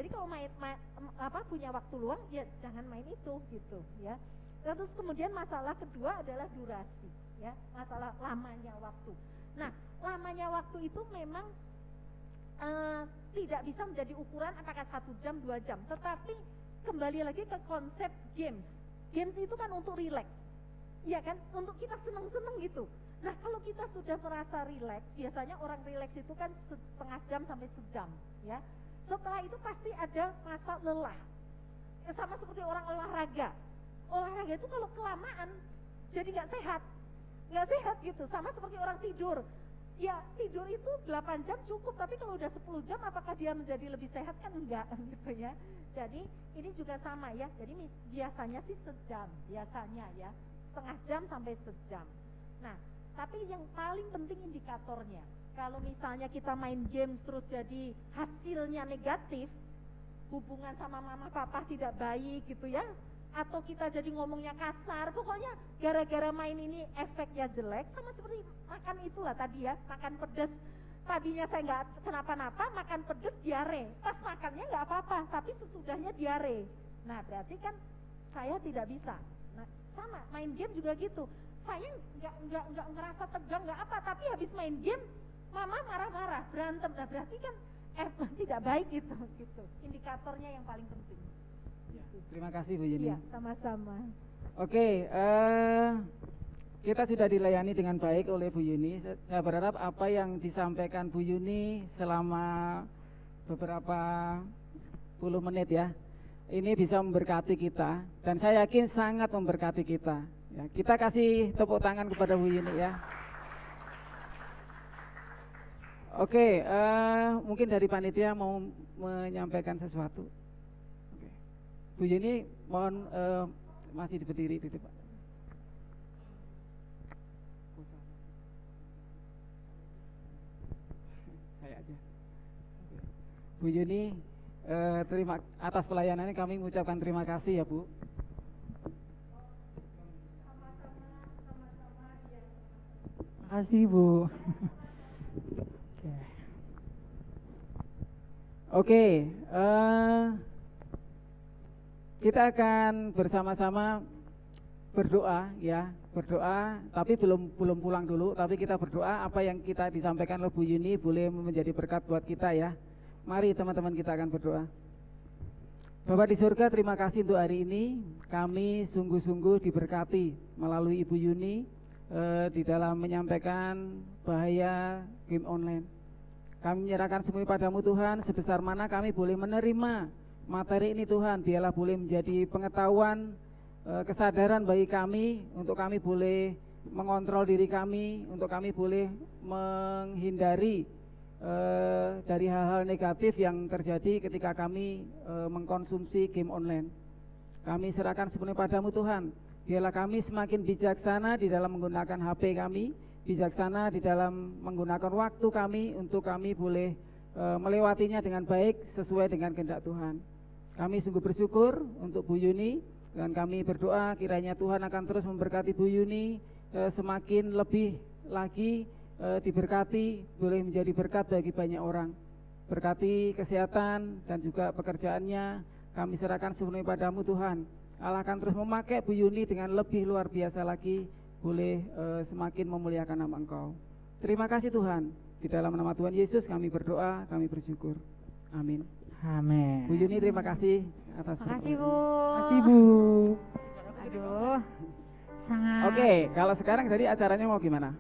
Jadi kalau punya waktu luang, ya jangan main itu gitu ya. Terus kemudian masalah kedua adalah durasi ya, masalah lamanya waktu. Nah, lamanya waktu itu memang tidak bisa menjadi ukuran apakah 1 jam, 2 jam. Tetapi kembali lagi ke konsep games. Games itu kan untuk rileks, ya kan? Untuk kita seneng-seneng gitu. Nah, kalau kita sudah merasa rileks, biasanya orang rileks itu kan setengah jam sampai sejam, ya. Setelah itu pasti ada masa lelah. Sama seperti orang olahraga. Olahraga itu kalau kelamaan jadi nggak sehat. Nggak sehat gitu, sama seperti orang tidur. Ya tidur itu 8 jam cukup, tapi kalau udah 10 jam apakah dia menjadi lebih sehat? Kan enggak gitu ya. Jadi ini juga sama ya, jadi biasanya sih sejam, biasanya ya, setengah jam sampai sejam. Nah tapi yang paling penting indikatornya, kalau misalnya kita main games terus jadi hasilnya negatif, hubungan sama mama papa tidak baik gitu ya, atau kita jadi ngomongnya kasar, pokoknya gara-gara main ini efeknya jelek, sama seperti makan itulah tadi ya, makan pedes. Tadinya saya nggak kenapa-napa, makan pedes diare, pas makannya nggak apa-apa, tapi sesudahnya diare. Nah berarti kan saya tidak bisa. Nah sama, main game juga gitu, saya nggak ngerasa tegang nggak apa, tapi habis main game mama marah-marah, berantem. Nah berarti kan tidak baik gitu. Indikatornya yang paling penting. Terima kasih Bu Yuni. Iya, sama-sama. Oke, kita sudah dilayani dengan baik oleh Bu Yuni. Saya berharap apa yang disampaikan Bu Yuni selama beberapa puluh menit ya, ini bisa memberkati kita, dan saya yakin sangat memberkati kita. Ya, kita kasih tepuk tangan kepada Bu Yuni ya. Oke, mungkin dari panitia mau menyampaikan sesuatu. Bu Yuni, mohon masih berdiri di depan. Saya aja. Bu Yuni, terima atas pelayanannya, kami mengucapkan terima kasih ya Bu. Terima kasih Bu. Oke, kita akan bersama-sama berdoa ya, berdoa, tapi belum pulang dulu, tapi kita berdoa apa yang kita disampaikan oleh Bu Yuni boleh menjadi berkat buat kita ya. Mari teman-teman kita akan berdoa. Bapak di surga, terima kasih untuk hari ini, kami sungguh-sungguh diberkati melalui Ibu Yuni di dalam menyampaikan bahaya game online. Kami menyerahkan semuanya padamu Tuhan, sebesar mana kami boleh menerima materi ini Tuhan, biarlah boleh menjadi pengetahuan, kesadaran bagi kami, untuk kami boleh mengontrol diri kami, untuk kami boleh menghindari dari hal-hal negatif yang terjadi ketika kami mengkonsumsi game online. Kami serahkan sepenuhnya padamu Tuhan, biarlah kami semakin bijaksana di dalam menggunakan HP kami, bijaksana di dalam menggunakan waktu kami, untuk kami boleh melewatinya dengan baik sesuai dengan kehendak Tuhan. Kami sungguh bersyukur untuk Bu Yuni, dan kami berdoa kiranya Tuhan akan terus memberkati Bu Yuni, semakin lebih lagi diberkati, boleh menjadi berkat bagi banyak orang. Berkati kesehatan dan juga pekerjaannya, kami serahkan sepenuhnya padamu Tuhan. Allah akan terus memakai Bu Yuni dengan lebih luar biasa lagi, boleh semakin memuliakan nama Engkau. Terima kasih Tuhan, di dalam nama Tuhan Yesus kami berdoa, kami bersyukur. Amin. Amin. Bu Yuni terima kasih atas Makasih Bu. Terima kasih Bu. Aduh, sangat. Oke, kalau sekarang jadi acaranya mau gimana?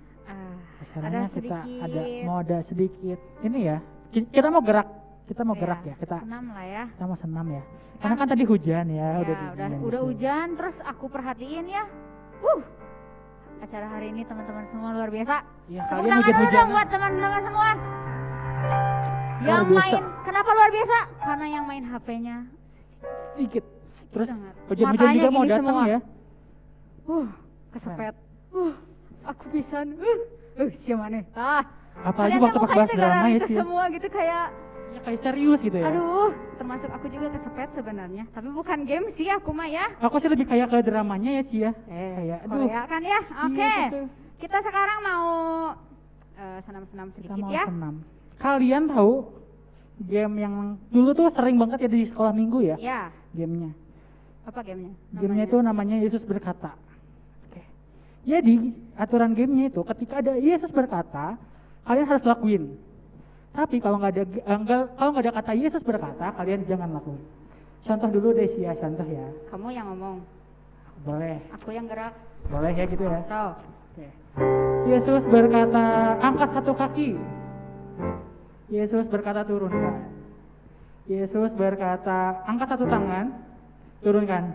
Acaranya Ada kita sedikit. mau ada sedikit ini ya. Kita mau gerak, gerak ya. Kita senam lah ya. mau senam ya. Karena kan tadi hujan ya, Ya, dingin udah gitu. hujan, terus aku perhatiin ya. Acara hari ini teman-teman semua luar biasa. Ya, Tepuk kalian tangan dulu hujan-hujan. dong buat teman-teman semua. Yang biasa. main, kenapa luar biasa? Karena yang main HP-nya. Sedikit. Terus Sangat. hujan-hujan Matanya juga mau gini datang semua. ya. Kesepet. Aku bisa. Siapa nih? Apalagi Kalian waktu tuh pas mukanya bahas drama gara-gara ya itu sih. semua gitu kayak, Ya, kayak serius gitu ya. aduh, termasuk aku juga kesepet sebenarnya. Tapi bukan game sih aku mah ya. Aku sih lebih kayak ke dramanya ya sih ya. Kayak aduh. Korea kan ya? Oke. Iya, betul. Kita sekarang mau senam-senam Kita sedikit mau ya. senam. Kalian tahu game yang dulu tuh sering banget ya di sekolah minggu ya Ya, gamenya. apa gamenya? Gamenya itu namanya Yesus berkata. Oke. Jadi aturan gamenya itu ketika ada Yesus berkata, kalian harus lakuin. Tapi kalau nggak ada kata Yesus berkata, kalian jangan lakuin. Contoh dulu deh sih ya, contoh ya. Kamu yang ngomong, Boleh, aku yang gerak. boleh ya gitu ya. So, Oke. Yesus berkata, angkat satu kaki. Yesus berkata, turunkan. Yesus berkata, angkat satu tangan, turunkan.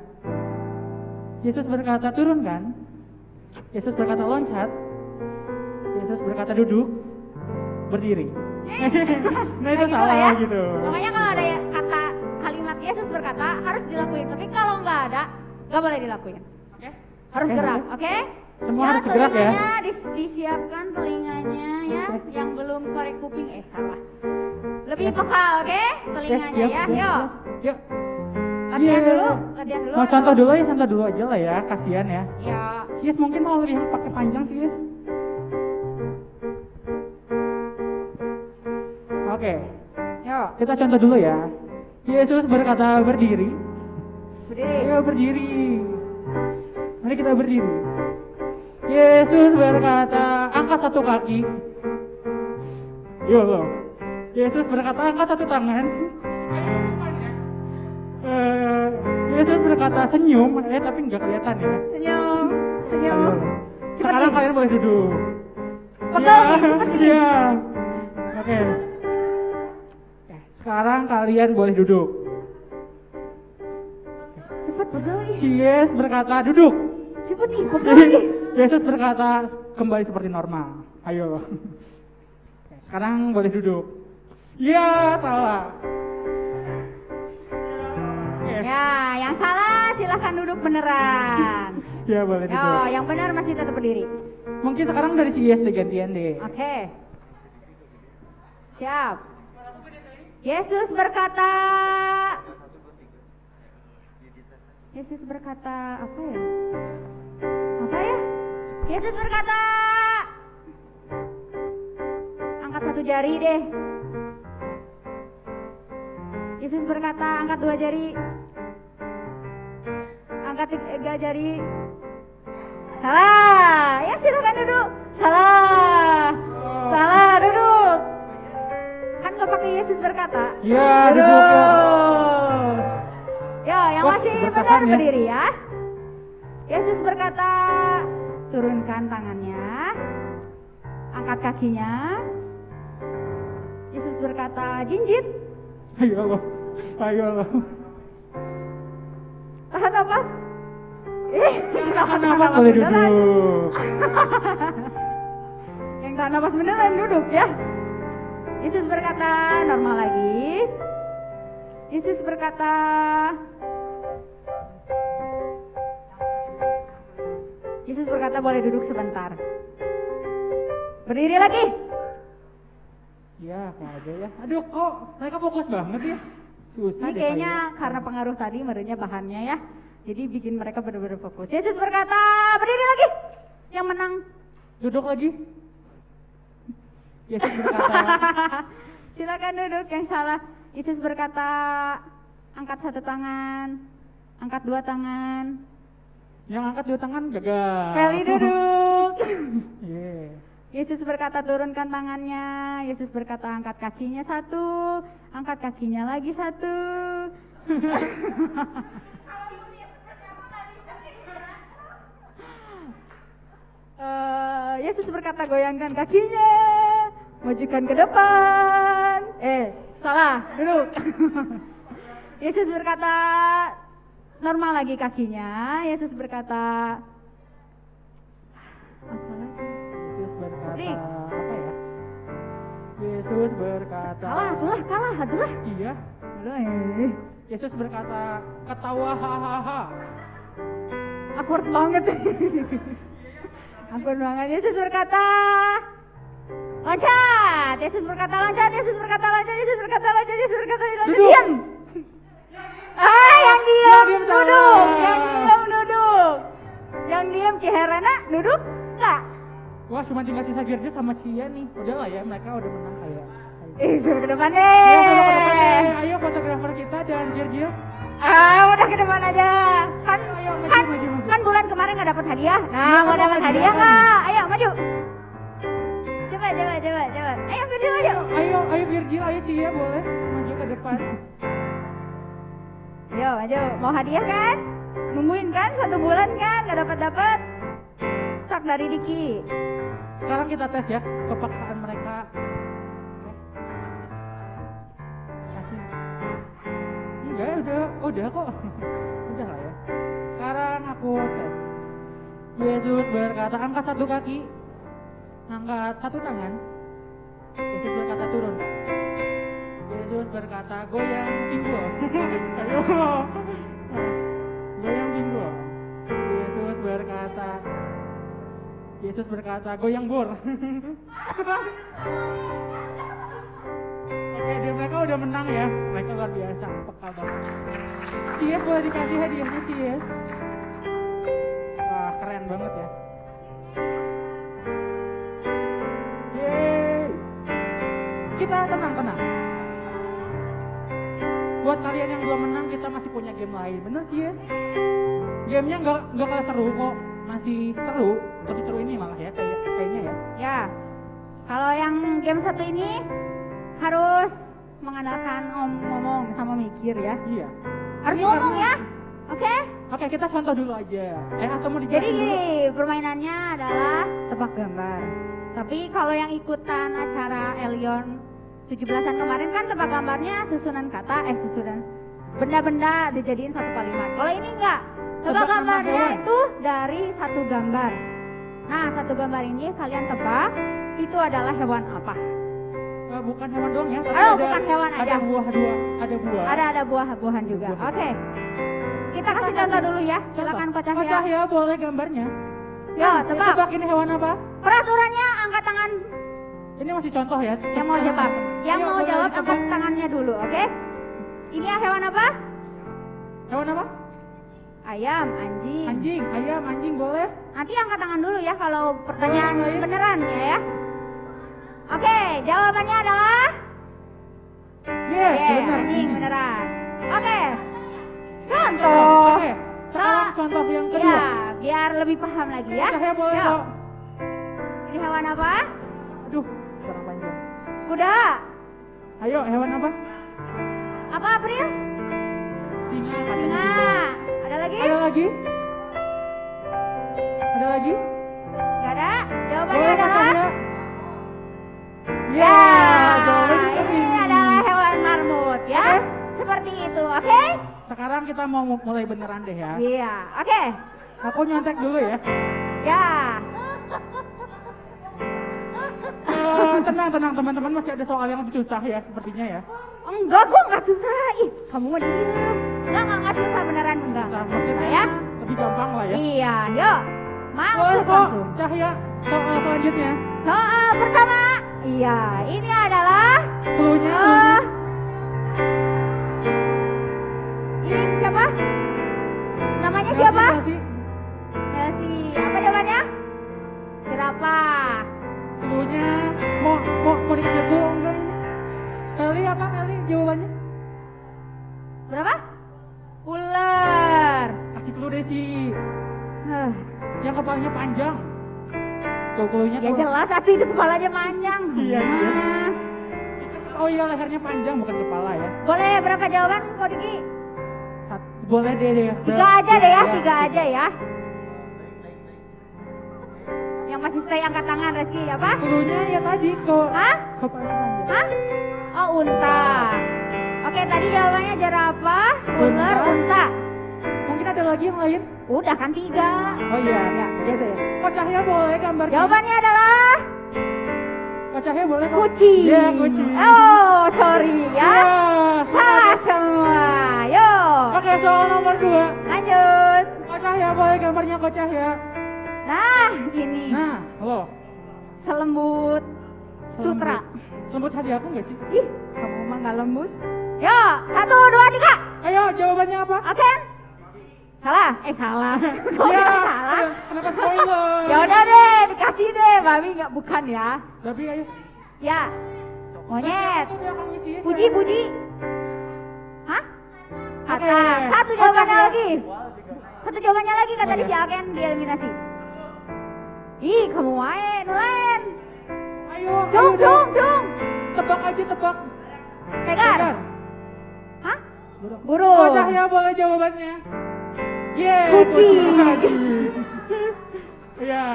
Yesus berkata, turunkan. Yesus berkata, loncat. Yesus berkata, duduk, berdiri. Nah itu gitu salah lah ya. gitu. Makanya kalau ada kata kalimat Yesus berkata harus dilakuin. Tapi kalau nggak ada, nggak boleh dilakuin. Oke? Harus Oke, gerak, boleh. oke? Semua harus gerak ya. Telinganya disiapkan telinganya ya, yang belum korek kuping salah. Lebih peka, oke? Telinganya siap, ya, siap, yuk. Yuk. Latihan Iya. dulu, latihan dulu. Mau contoh dulu ya, contoh dulu aja lah ya, kasihan ya. Ya, Sis mungkin mau lebih yang pakai panjang sih, Sis. Oke, yuk. kita contoh dulu ya. Yesus berkata berdiri. Berdiri. Ayo berdiri. Mari kita berdiri. Yesus berkata angkat satu kaki. Yo. Yesus berkata angkat satu tangan. Yesus berkata senyum, tapi nggak kelihatan ya. Senyum, senyum. Ayo. Cepet Sekarang nih. kalian boleh duduk. Pegel nih, cepet nih. Iya. Oke. Sekarang kalian boleh duduk. Cepet pegel nih. Cies berkata duduk. Cepet nih, pegel nih. Yesus berkata kembali seperti normal. Ayo. Oke, sekarang boleh duduk. Ya salah. Oke. Ya, yang salah silahkan duduk beneran. Ya boleh Yo, duduk. yang benar masih tetap berdiri. Mungkin sekarang dari si Yes deh gantian deh. Oke. Siap. Yesus berkata. Yesus berkata apa ya? Apa ya? Yesus berkata. Angkat satu jari deh. Yesus berkata angkat dua jari. Angkat tiga jari. Salah. Ya silakan duduk. Salah. Salah duduk. Kan gak pakai Yesus berkata. Ya duduk. Ya. Ya, yang Wah, masih bertahan benar ya. berdiri ya. Yesus berkata, turunkan tangannya. Angkat kakinya. Yesus berkata, jinjit. Ayo Allah. Ayo Allah. Tahan napas. Tahan nafas boleh duduk. Yang tahan napas beneran duduk ya. Yesus berkata, normal lagi. Yesus berkata, Yesus berkata boleh duduk sebentar. Berdiri lagi. Ya, kok aja ya. Aduh, kok mereka fokus banget ya. Susah Ini deh kayaknya karena pengaruh tadi merenya bahannya ya. Jadi bikin mereka benar-benar fokus. Yesus berkata, berdiri lagi. Yang menang. Duduk lagi. Yesus berkata, Silakan duduk yang salah. Yesus berkata, angkat satu tangan, angkat dua tangan. Yang angkat 2 tangan gagal. Feli duduk. Yeah. Yesus berkata turunkan tangannya. Yesus berkata angkat kakinya 1, angkat kakinya lagi 1. Yesus berkata goyangkan kakinya, majukan ke depan. Salah, duduk. Yesus berkata normal lagi kakinya. Yesus berkata apa lagi? Yesus berkata Rik. apa ya? Yesus berkata Kalah atulah. Iya. Yesus berkata ketawa hahaha. Awkward banget. Awkward banget. Yesus berkata loncat. Yesus berkata loncat. Yesus berkata loncat. Yesus berkata loncat. Yesus berkata loncat. Duduk. Diam. Yang diam Yang diam duduk. salah. Yang diam duduk. Yang diam Ciherana duduk enggak? Wah, cuma tinggal sisa Girja sama Cia nih. Udahlah ya, mereka udah menang kayak. Suruh ke depan Ya, sama ke depan deh. deh. Ayo fotografer kita dan Girja. Udah ke depan aja. Ayo, maju, Kan maju, maju. kan bulan kemarin nggak dapat hadiah. Iya, Nah, mau kan dapat mau hadiah hadiah nggak? Ayo maju. Coba. Ayo Firdi maju. Ayo Virgil, ayo Cia boleh maju ke depan. Yo maju. Mau hadiah kan? Nungguin kan 1 bulan kan nggak dapat. Sok dari Diki. Sekarang kita tes ya kepekaan mereka. Kasih. Enggak, udah kok. Udah lah ya. Sekarang aku tes. Yesus berkata angkat 1 kaki, angkat 1 tangan. Yesus berkata turun. Yesus berkata goyang pinggul. Ayo. Goyang pinggul. Yesus berkata goyang bor. Oke, mereka udah menang ya. Mereka luar biasa, peka banget. Cies boleh dikasih hadiahnya Cies. Wah, keren banget ya. Yeay. Kita tenang. Buat kalian yang belum menang, kita masih punya game lain. Bener Cies? Gamenya nggak kalah seru kok. Masih seru, lebih seru ini malah ya kayaknya ya. Ya. Kalau yang game 1 ini harus mengandalkan ngomong sama mikir ya. Iya. Harus Ini ngomong karena- ya. Oke? Oke, kita contoh dulu aja. Atau mau dijelasin Jadi dulu? gini, permainannya adalah tebak gambar. Tapi kalau yang ikutan acara Elion 17-an kemarin kan tebak gambarnya susunan benda-benda dijadiin 1 kalimat. Kalau ini enggak, tebak Tebak nama gambarnya hewan. itu dari 1 gambar. Nah, 1 gambar ini kalian tebak itu adalah hewan apa? Bukan hewan doang ya, tapi Oh, ada bukan hewan aja. ada buah. Ada buah-buahan juga. Buah. Oke. Kita kasih contoh dulu ya. Silakan Coach Coach Cahya. Cahya boleh gambarnya. Yo, tebak. Tebak ini hewan apa? Peraturannya angkat tangan Ini masih contoh ya. yang mau jawab. Yang Ayo, mau boleh jawab ditebak. angkat tangannya dulu, oke? Ini hewan apa? Hewan apa? Ayam, anjing. Anjing boleh. Nanti angkat tangan dulu ya kalau pertanyaan Boleh. beneran ya. Oke, jawabannya adalah Iya, benar. anjing beneran. Oke. Contoh. Oke, sekarang contoh yang kedua. Ya, biar lebih paham lagi ya. Cahya boleh Yuk. kok. Ini hewan apa? Aduh, kurang panjang. Kuda. Ayo, hewan apa? Apa April? Singa. katanya Singa. Ada lagi? Ada lagi? Ada lagi? Gak ada. Jawabannya Boleh Kak adalah Cahya? ya. jawabannya seperti Ini adalah hewan marmut ya. Seperti itu, oke? Sekarang kita mau mulai beneran deh ya. Iya, oke. Aku nyontek dulu ya. Ya. Tenang teman-teman, masih ada soal yang lebih susah ya sepertinya ya. Enggak kok, enggak susah. Ih, kamu mah diem. Enggak susah beneran enggak. Susah Enggak susah maksudnya ya. lebih gampang lah ya. Iya, yuk. Boleh Masuk kok, langsung. Cahya. Soal selanjutnya. Soal pertama. Iya, ini adalah Cluenya. ini siapa? Namanya siapa? Kasih. Ya si, apa jawabannya? Jerapah. Cluenya. Mau dikasih clue enggak ini? Berapa? Ular. Kasih clue deh Ci. Huh. Yang kepalanya panjang. Tuh clue-nya Ya tuh. jelas satu itu kepalanya panjang. Iya, iya. Nah. Oh iya lehernya panjang bukan kepala ya. Boleh berapa jawaban Ko Diki? Boleh deh. 3 aja deh ya, 3 aja ya. Yang masih stay angkat tangan Reski apa? Clue-nya ya tadi kok. Hah? Kepalanya panjang. Hah? Oh unta. Oke tadi jawabannya jerapah, ular, unta. Mungkin ada lagi yang lain? Udah kan 3. Oh iya, Ya. iya deh. Kok Cahya boleh gambarnya? Jawabannya adalah Kok Cahya boleh kok? kucing. Iya, kucing. Oh sorry ya. Ya, Salah semua. Yo Oke, soal nomor 2. lanjut. Kok Cahya boleh gambarnya Kok Cahya? Nah ini Nah, halo. selembut sutra. Selembut hati aku nggak Ci? Ih kamu mah nggak lembut. Yo 1, 2, 3. Ayo, jawabannya apa? Oke. Salah? Salah. Kok Ya, bisa salah? kenapa spoiler? Ya udah deh, dikasih deh, Mami nggak bukan ya. Tapi ayo. Ya. Monyet. Itu belakangnya sih, Puji, saya. puji. Hah? Oke. Kata. Satu Kocak jawabannya ya. lagi. Satu jawabannya lagi kata di Oke. si Aken dieliminasi. Ih, kamu main, nelayan. Ayo, Cung, ayo, cung, cung. Tebak aja, tebak. Pegar. Pegar. Hah? Burung. Burung. Kok Cahya boleh jawabannya? Yeay, Kucing. tadi. Iya.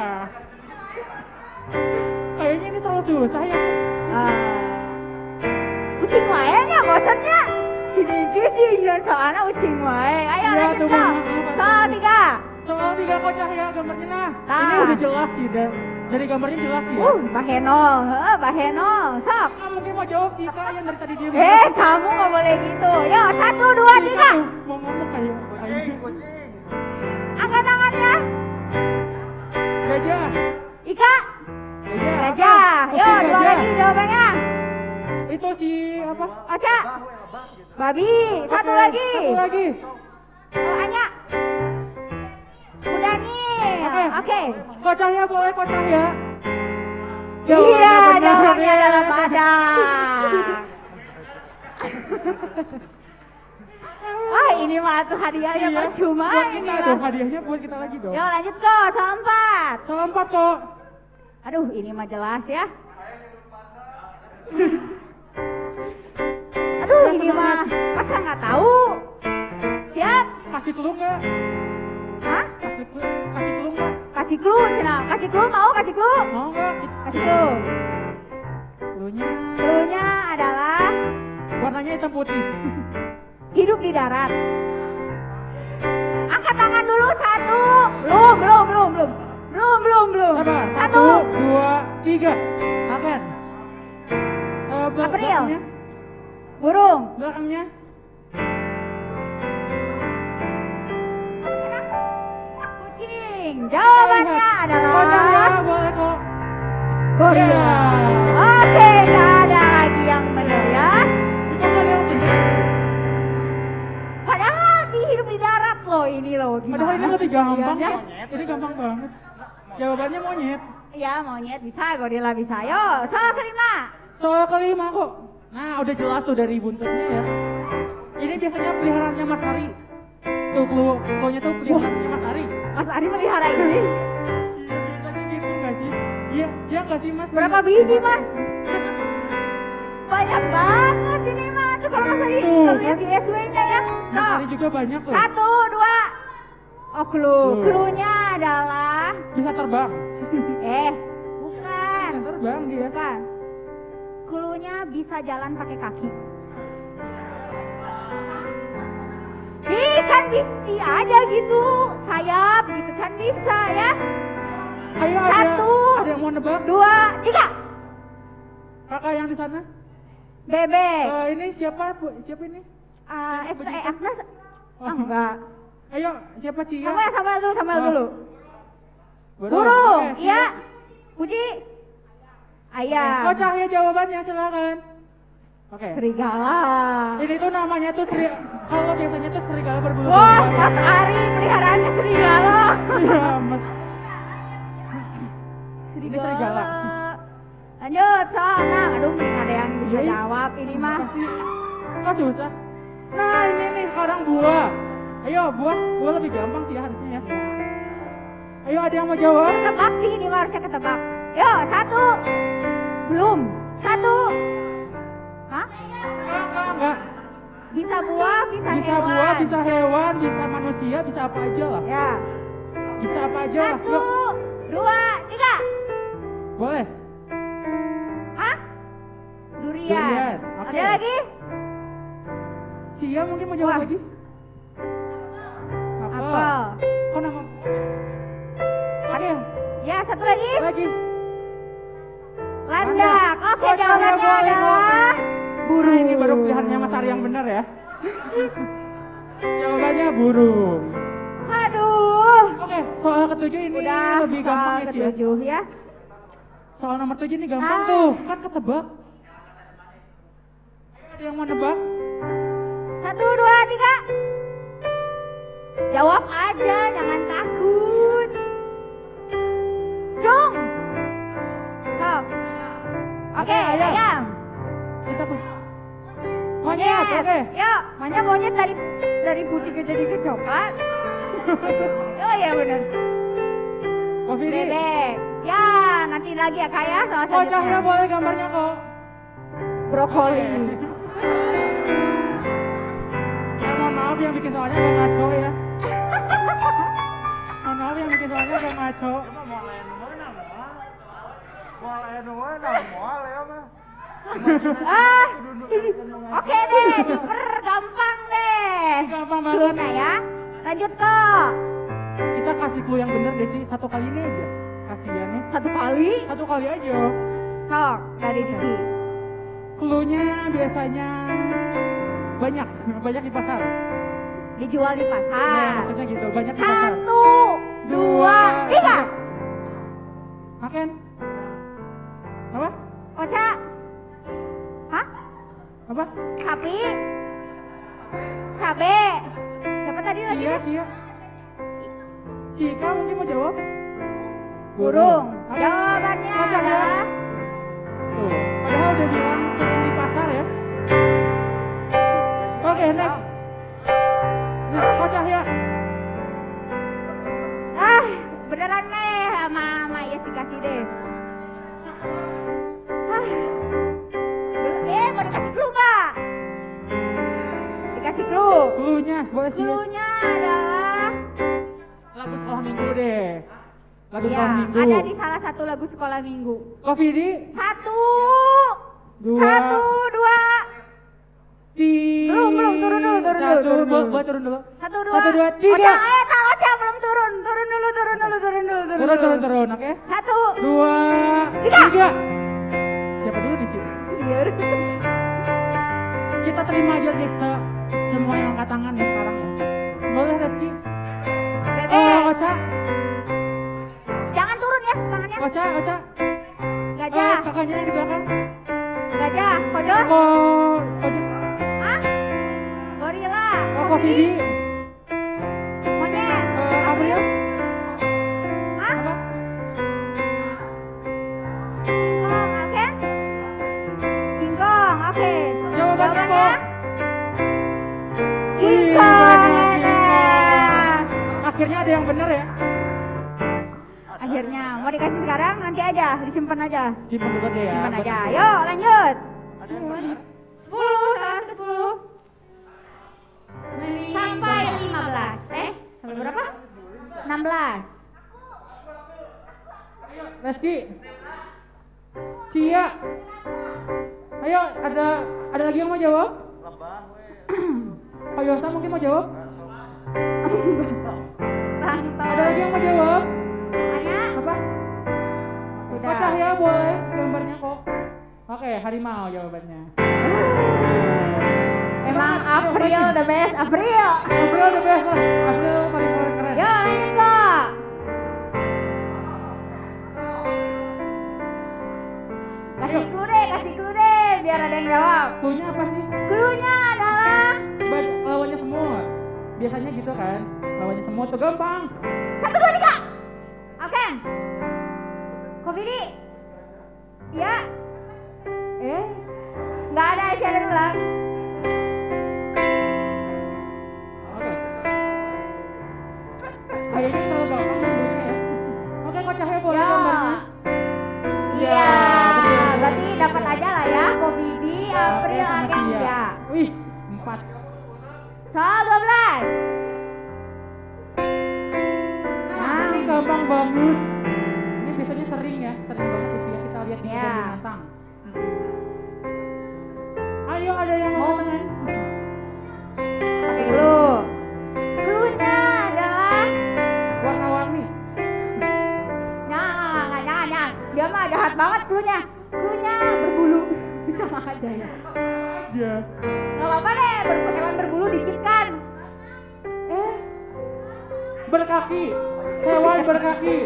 Kayaknya ini terlalu susah ya. Ah. Kucing wae nya bosannya. Si Diki sih yang soalnya kucing wae. Ayo Iya, lanjut tuh, kok. maaf. Soal 3. Soal 3 Kok Cahya gambarnya nah. Nah. Ini udah jelas sih dari gambarnya jelas sih ya. Mbak Henol, Mbak Henol, sok. Nggak mungkin mau jawab Cika yang dari tadi dia. Kamu nggak boleh gitu. Yo, 1, 2, 3. Mau ngomong kayak Angkat tangannya. gajah. Ika, Gajah. gajah. Yo, Kucing 2 gajah. lagi jawabannya. Itu si apa? Oca, babi. 1 lagi. Satu lagi. Oh, Anya. Udah nih. Oke. Oke. Kok Cahya boleh Kok Cahya? Iya, benar. jawabannya adalah badak. Wah, ini mah tuh hadiahnya Iya. percuma Buat ini kita dong, mah. hadiahnya buat kita lagi dong. Yo, lanjut kok, soal 4. Soal 4 kok. Aduh, ini mah jelas ya. Aduh, ini mah masa nggak tahu. Siap? Kasih clue nggak? Hah? Kasih clue nggak? Kasih clue, Cina. Kasih clue mau? Kasih clue? Mau nggak? Kasih clue. Clue-nya Clue-nya adalah warnanya hitam putih. hidup di darat. Angkat tangan dulu 1. Belum. Sabar. 1. 2, 3. Akan. April. Belakangnya. Burung. Belakangnya. Kucing. Jawabannya Kok adalah Cahya boleh kok. gorila. Iya. Oke, gak ada lagi yang benar ya. Itu kan yang Padahal di hidup di darat loh ini loh. Gimana padahal ini lebih sih gampang kalian, ya. Ini gampang banget. Jawabannya monyet. Ya monyet bisa, gorila bisa. Yo, soal kelima. Soal kelima kok. Nah, udah jelas tuh dari buntutnya ya. Ini biasanya peliharaannya Mas Ari. Tuh clue-nya tuh peliharaannya Mas Ari. Mas Ari melihara ini. Iya, biasanya gitu nggak sih? Iya nggak sih Mas? Berapa biji mas? Banyak banget ini mah. Tuh kalau Mas Ari Tuh, kalau kan? lihat di SW-nya ya. Mas Ari juga banyak tuh. 1, 2. Oh clue. Tuh. Clue-nya adalah Bisa terbang. bukan. Bisa terbang dia. Bukan. Clue-nya bisa jalan pakai kaki. Kan bisa aja gitu, sayap gitu kan bisa ya. Ayo 1, ada yang mau nebak? 2, 3. Kakak yang di sana? Bebek. Ini siapa Bu? Siapa ini? Agnes. Oh. Enggak. Ayo, siapa Cia? Sambal Oh. dulu. Burung. Burung. Oke, Cia. Iya. Puji. Ayam. Kok Cahya jawabannya silakan. Oke. Serigala. Ini tuh namanya tuh kalau biasanya tuh serigala berbulu Wah, domba, Mas ya. Ari peliharaannya serigala. Iya, Mas. serigala. Lanjut, nah, aduh mending ada yang bisa Iya. jawab ini mah. Kok susah? Nah, ini nih sekarang buah. Ayo buah lebih gampang sih ya harusnya ya. Ayo ada yang mau jawab? Ketebak sih ini mah harusnya ketebak. Yuk, 1. Belum. 1. Hah? Enggak. Bisa buah, bisa Bisa hewan. buah, bisa hewan, bisa manusia, bisa apa aja lah. Ya. Bisa apa aja lah. 1, Yuk, 2, 3. boleh. Hah? Durian. Durian, oke. Ada lagi? Cia mungkin mau jawab Wah. lagi? Apel. Kok nama? Oke, Ya, satu lagi. lagi. Landak. Oke, Oh, jawabannya boleh, adalah Burung. Nah, ini baru pilihannya Mas Ari yang benar ya. Jawabannya burung. aduh. Oke, soal ketujuh ini Udah lebih gampang soal ya Cia. ketujuh ya. Soal nomor 7 ini gampang Ah. tuh, kan ketebak. Ayo, ada yang mau nebak? 1, 2, 3. Jawab aja, jangan takut. Cung. Sok. Oke, Oke, ayo. ayam. Kita monyet, oke. Yuk, monyet dari putih ke jadi ke coklat. Oh iya benar. Coffee ini. Bebek. Ya, nanti lagi ya Kak ya soal Oh, Cahya selanjutnya. boleh gambarnya kok. Brokoli. Ya, mohon maaf yang bikin soalnya agak ngaco ya. Mohon maaf yang bikin soalnya agak ngaco. Ah, oke deh, dipergampang deh. Gampang banget. Cluenya ya. Lanjut kok. Kita kasih clue yang bener deh, Ci. Satu kali ini aja. Kasihan nih. Satu kali. Satu kali aja. Sok dari Diki. Clue-nya biasanya banyak, banyak di pasar. Dijual di Ya, pasar. maksudnya gitu, banyak di pasar. 1, 2, 3. Makan. Apa? Oca. Hah? Apa? Sapi. Cabe. Siapa tadi lagi? Cia. Cika mungkin mau jawab? Burung. Oke. Jawabannya Oca ya. adalah Tuh, padahal udah bilang sering di pasar ya. Oke, next. Next, Kocah ya. beneran nih sama Yes dikasih deh. Mau dikasih clue nggak? Dikasih clue. Clue-nya boleh sih. Clue-nya adalah Lagu sekolah minggu deh. Lagu ya, sekolah minggu. ada di salah satu lagu sekolah minggu. Coffee di 1, Dua. 1, 2, di Belum, turun dulu, turun dulu, turun dulu. Boleh turun dulu. 1, 2, 1, 2, 3. Oca, Oca belum turun. Turun dulu. Turun, oke. 1, 2, Tiga. 3. Siapa dulu nih, Ci? Kita terima aja deh semua yang angkat tangan ya sekarang ya. Boleh, Reski? Bebe. Oca, Jangan turun ya tangannya. Oca. Gajah, Kakaknya yang di belakang. gajah, kojos, Kojok. hah? Gorila, Coffee di monyet, April. hah? Apa? Kingkong, oke? Kingkong, oke. Jawabannya kok. Kingkong, Iya, benar. Akhirnya ada yang benar ya. Akhirnya mau dikasih sekarang, nanti aja, disimpan aja. Simpan dulu deh ya. Simpan buat aja. nanti. Yuk, lanjut. Ada yang lagi. 10, salah 10. Sampai 15. Sampai berapa? 16. Reski. Cia. Ayo, ada lagi yang mau jawab? Pak Yosa mungkin mau jawab? Rantau. Ada lagi yang mau jawab? Tanya? Apa? Udah. Kok Cahya boleh gambarnya kok. Oke, harimau jawabannya. Emang April the best, April. April the best lah. April paling keren. Yuk lanjut kok. Kasih clue deh, biar ada yang jawab. Clue-nya apa sih? Clue-nya adalah Lawannya semut. Biasanya gitu kan. Lawannya semut tuh gampang. 1, 2, 3. Oke. Kopi di. Ya. Nggak ada siaran ulang. Soal 12. Nah, ini gampang banget. Ini biasanya sering banget kecil ya kita lihat di Ya. kebun binatang. Ayo ada yang mau tangan? Pakai clue. Clue-nya adalah Warna-warni. jangan. Dia mah jahat banget clue-nya. Clue-nya berbulu. Sama aja ya. Aja. Gak apa-apa deh, hewan berbulu dikit kan. Berkaki. Hewan berkaki.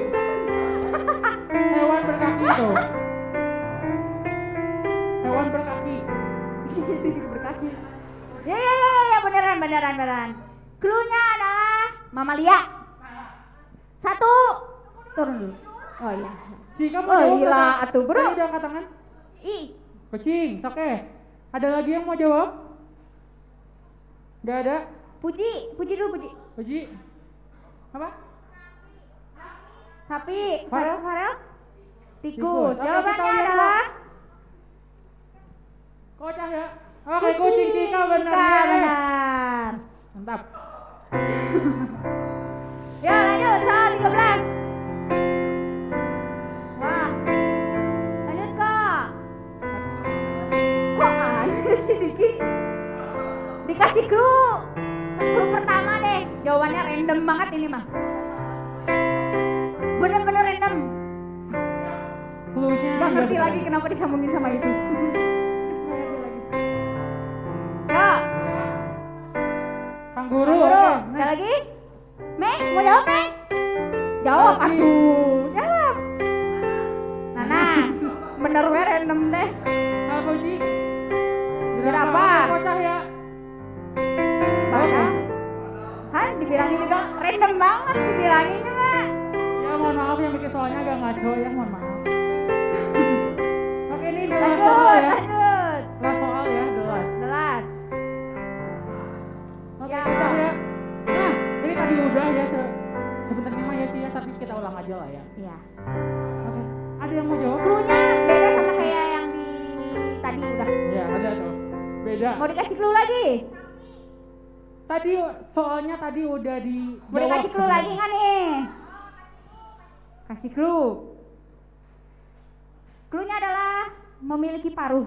Hewan berkaki itu. Hewan berkaki. Itu juga berkaki. Ya, beneran. Clue-nya adalah mamalia. 1. Turun dulu. Oh iya. Jika mau Oh jawab, gila kata- atuh bro. Tadi udah angkat tangan. Kucing, oke. Ada lagi yang mau jawab? Gak ada? Puji dulu Puji. Puji? Apa? Sapi, Farel? Tikus. Tikus. Oke, Jawabannya kita lihat, adalah Kocak ya? Oke, kucing Cika benar. benar. Mantap. Ya lanjut, soal 13. Wah, lanjut kok. Kok ada sih Diki? Dikasih clue. Clue pertama deh, jawabannya random banget ini mah. Bener-bener random. Clue-nya Gak ngerti udah lagi benar. kenapa disambungin sama itu. Ya, Kangguru. Guru, Oke, ada next. lagi? Mei, mau jawab Mei? Jawab Lagi. atuh, jawab. Nanas, bener we random deh. Apa Uji? Jerapah. Kocak ya? Banyak. Kan dibilangin juga random banget dibilangin juga. Ya mohon maaf yang bikin soalnya agak ngaco ya, mohon maaf. Oke, ini the last Lanjut, soal ya. lanjut. Last soal ya, the last. Jelas. Oke, Ya. Kocak ya. Nah, ini tadi udah ya sebenarnya mah ya Ci ya, tapi kita ulang aja lah ya. Iya. Oke, ada yang mau jawab? Clue-nya beda sama kayak yang di tadi udah. Ya, ada tuh. Beda. Mau dikasih clue lagi? Tadi soalnya tadi udah dijawab. Mau dikasih clue lagi nggak nih? Kasih clue. Clue-nya adalah memiliki paruh.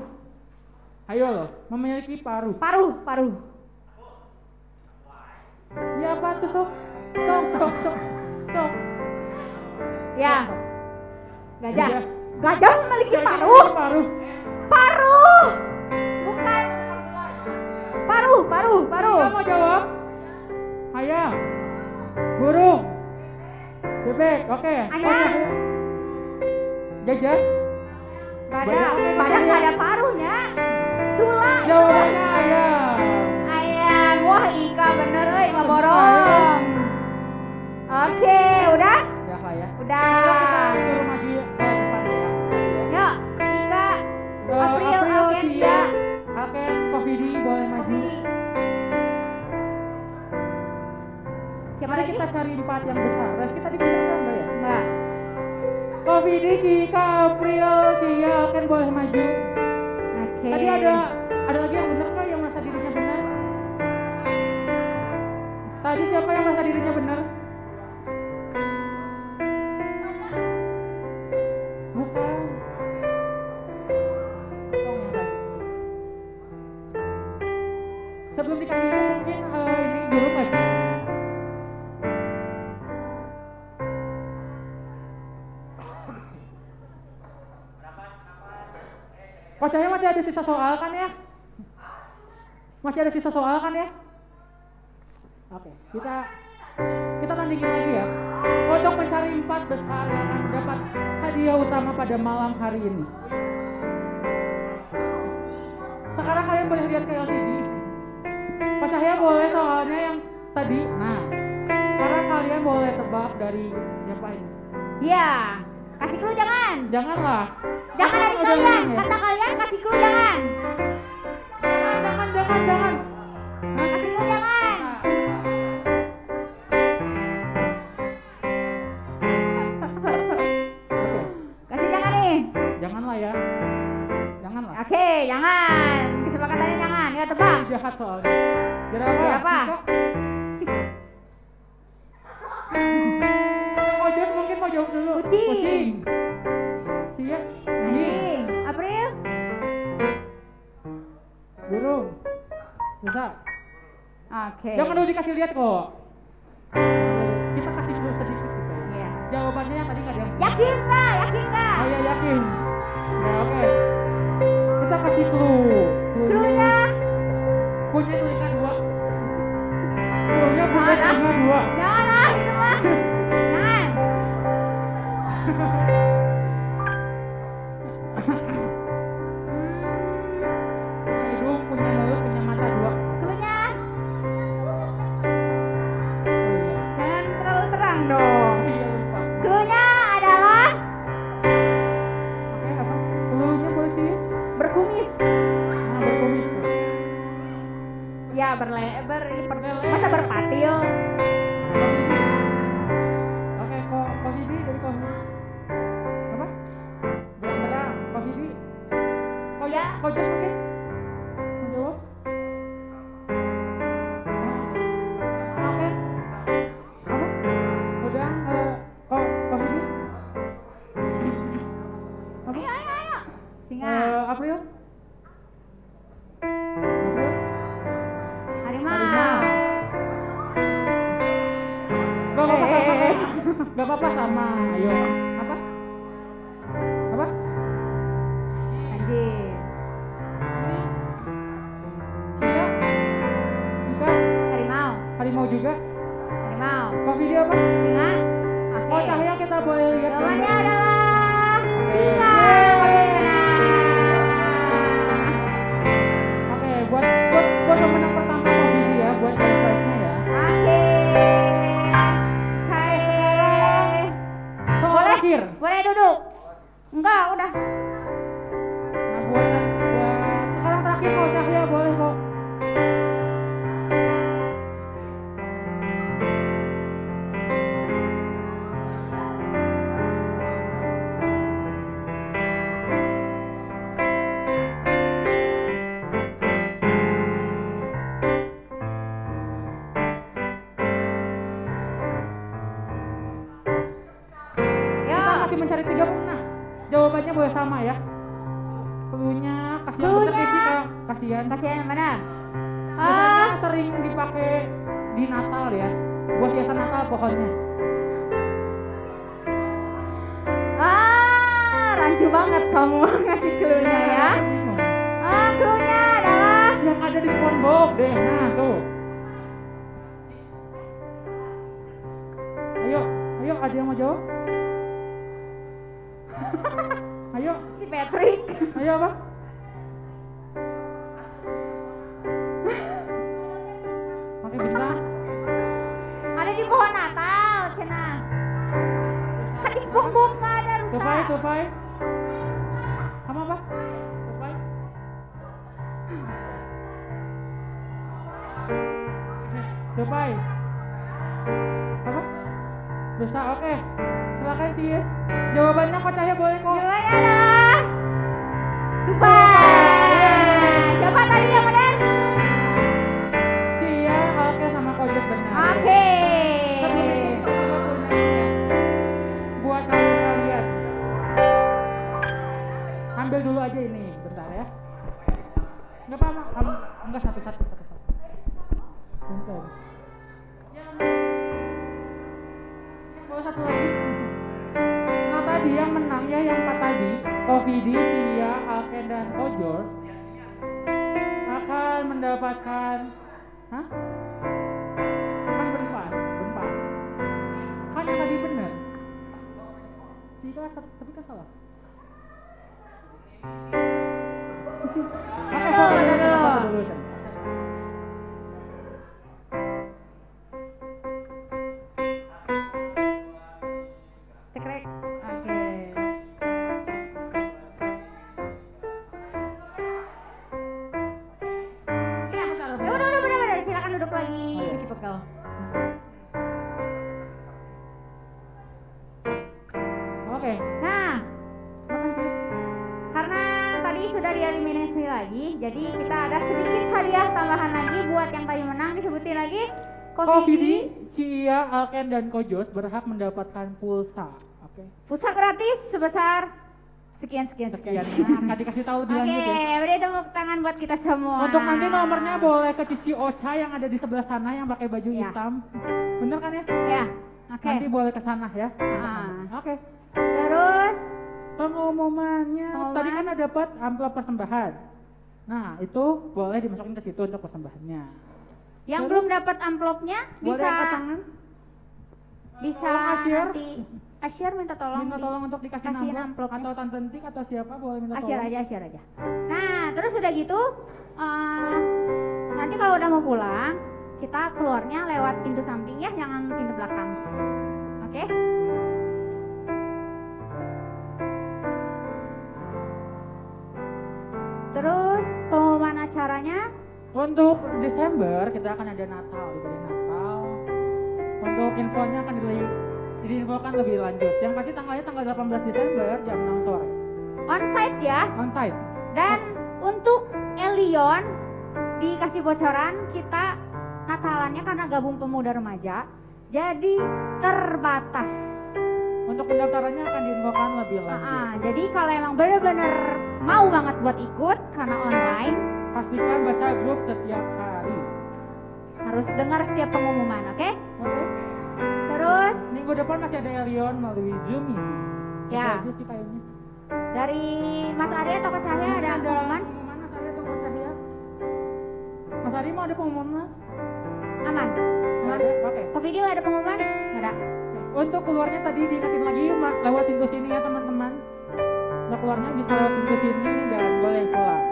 Ayo loh, memiliki paruh. Paruh. Ya apa tuh sok? Sok. Ya. Gajah. Gajah. Gajah memiliki Kira-kira paruh. Paruh. Paruh. Bukan. Paruh. Kita mau jawab? Ayam. Burung. Bebek. Oke. Ayam. Kocak ya. Gajah. Badak. Oke, Badak Gajah. nggak ada paruhnya. Cula. Jawabannya ayam. Ayam. Wah Ika bener euy nggak borong. Oke, udah? Ya lah ya. Udah. Kita suruh maju ke depan ya. Yuk, Ika. Ke April, Alken, Cia. Cia. Alken, Kofidi boleh maju. Opini. Siapa Mari lagi? kita cari 4 yang besar. Res kita di belakang enggak ya? Enggak. Kofidi, Cika, April, Cia, Alken boleh maju. Oke. Tadi ada lagi yang benar nggak yang merasa dirinya benar? Tadi siapa yang merasa dirinya benar? Bukan. Tolong yang tadi. Sebelum dikasih itu mungkin ini dulu nggak Ci? Kocaknya masih ada sisa soal kan ya? Masih ada sisa soal kan ya? Oke, kita tandingin lagi ya. Untuk mencari 4 besar yang akan mendapat hadiah utama pada malam hari ini. Sekarang kalian boleh lihat ke LCD. Pak Cahya boleh soalnya yang tadi. Nah, sekarang kalian boleh tebak dari siapa ini. Iya. Kasih clue jangan. Janganlah. Jangan dari Udah kalian. ngomong ya. Kata kalian kasih clue jangan. Jangan. Kasih clue jangan. Nah, oke, Kasih jangan nih. janganlah ya. Janganlah. Oke, jangan. Kesepakatannya jangan. Ya tebak. Jahat soalnya. Biar apa? Biar apa? Oh, Jos mungkin mau jawab dulu. Kucing. Cia. Anjing. April. Burung. Bisa. Oke. Jangan dulu dikasih lihat kok. Kita kasih dulu sedikit gitu ya. Iya. Jawabannya yang tadi nggak ada yang. Yakin nggak? Yakin nggak? Oh ya yakin. Ya oke. Kita kasih clue. Cluenya. Punya telinga 2. Cluenya punya telinga 2. Jangan lah itu mah. Jangan. Punya hidung, punya mulut, punya mata 2. Cluenya. Oh iya. Jangan terlalu terang dong. Oh iya lupa. Cluenya adalah Oke apa? Cluenya boleh sih? berkumis. Nah berkumis. Ya berlebar, masa berpatil. Oke, kok Hidi dari kau apa? Berang-berang, kau Hidi. Kau Ya. Kau Jos mungkin? Mau jawab? Oke. Apa? Udah, kau Hidi? Apa? Ayo. Singa. April? April? Harimau. Gak apa-apa sama. Ayo. Apa? Apa? Anjing. Cia? Cika? Harimau. Harimau juga? Harimau. Kau video apa? Singa. Oh Cahaya kita boleh lihat Jawabannya gambar. adalah singa. Oke, buat pemenang pertama Kau Bibi ya, buat yang prize-nya ya. Oke. Hai. Soal Boleh? terakhir. Boleh duduk? Enggak, udah. Nah, buat sekarang terakhir Kau Cahaya boleh kok. Yo. Kita masih mencari 3 pemenang. Jawabannya boleh sama ya. Cluenya kasih yang bener Cluenya. sih Kak. Kasihan. Kasihan yang mana? Biasanya sering dipakai di Natal ya. Buat hiasan Natal pokoknya. Rancu banget kamu ngasih cluenya ya. Cluenya adalah Yang ada di SpongeBob deh. Nah, tuh. Ayo ada yang mau jawab? Ayo, si Patrick. ayo apa? Pakai bintang. Ada di pohon Natal, Cina. Kan di SpongeBob nggak ada rusa. Tupai. Kamu apa? Tupai. Tupai. Apa? Bisa, oke. Silakan Cis. Jawabannya Kok Cahaya boleh kok. Jawabannya adalah tupai. Siapa tadi yang benar? Cia, oke sama Kok Jos benar. Oke. Sebelum itu kita coba tunanya. Buat kalian. Ambil dulu aja ini, bentar ya. Enggak apa-apa, enggak satu-satu. Bentar. Kalau satu lagi. Nah tadi yang menang ya, yang 4 tadi, Kofidi, Cia, Alken dan Kojors akan mendapatkan, hah? Kan berempat. Kan yang tadi benar. Cia tapi kan salah. Oke, Betul, betul. foto dulu, Chan. Cekrek. Oke. Ya, udah benar. Silakan duduk lagi, Misi Pekel. Oke, Nah, silakan Cis. karena tadi sudah dieliminasi lagi, jadi kita ada sedikit hadiah tambahan lagi buat yang tadi menang. masing-masing. Kofidi, Cia, Alken, dan Kojos berhak mendapatkan pulsa. Oke. Pulsa gratis sebesar sekian. Sekian ya, akan dikasih tahu lebih Oke, lanjut ya. beri tepuk tangan buat kita semua. Untuk nanti nomornya boleh ke Cici Ocha yang ada di sebelah sana yang pakai baju Ya. hitam. Bener kan ya? Ya, oke. Nanti boleh ke sana ya. Oke. Terus Pengumumannya Pengumuman. tadi kan ada dapat amplop persembahan. Nah, itu boleh dimasukin ke situ untuk persembahannya. yang Terus, belum dapat amplopnya Boleh bisa angkat tangan, bisa Tolong Asyir. nanti Asyir minta tolong minta tolong untuk dikasih kasihin amplop amplopnya. atau Tante Entik atau siapa boleh minta Asyir tolong. aja. Nah, terus udah gitu nanti kalau udah mau pulang, kita keluarnya lewat pintu samping ya, jangan pintu belakang. Oke? Terus pengumuman acaranya Untuk Desember kita akan ada Natal, ibadah Natal. Untuk infonya akan diinfokan lebih lanjut. Yang pasti tanggalnya tanggal 18 Desember jam 6 sore. onsite ya. Onsite. Dan untuk Elion dikasih bocoran, kita Natalannya karena gabung pemuda remaja jadi terbatas. Untuk pendaftarannya akan diinfokan lebih lanjut. Jadi kalau emang bener-bener mau banget buat ikut karena online, Pastikan baca grup setiap hari. harus dengar setiap pengumuman, oke? Oke. Terus Minggu depan masih ada Elion melalui Zoom ini. ya Itu aja sih kayaknya. dari Mas Arya atau Kak Cahaya ada pengumuman? pengumuman Mas Ari atau Kak Cahya? Mas Ari mau ada pengumuman Mas? Aman? Aman? Ada? Oke. Ke video ada pengumuman? Nggak ada? Untuk keluarnya tadi diingetin lagi lewat pintu sini ya teman-teman. Untuk keluarnya bisa lewat pintu sini dan boleh pulang.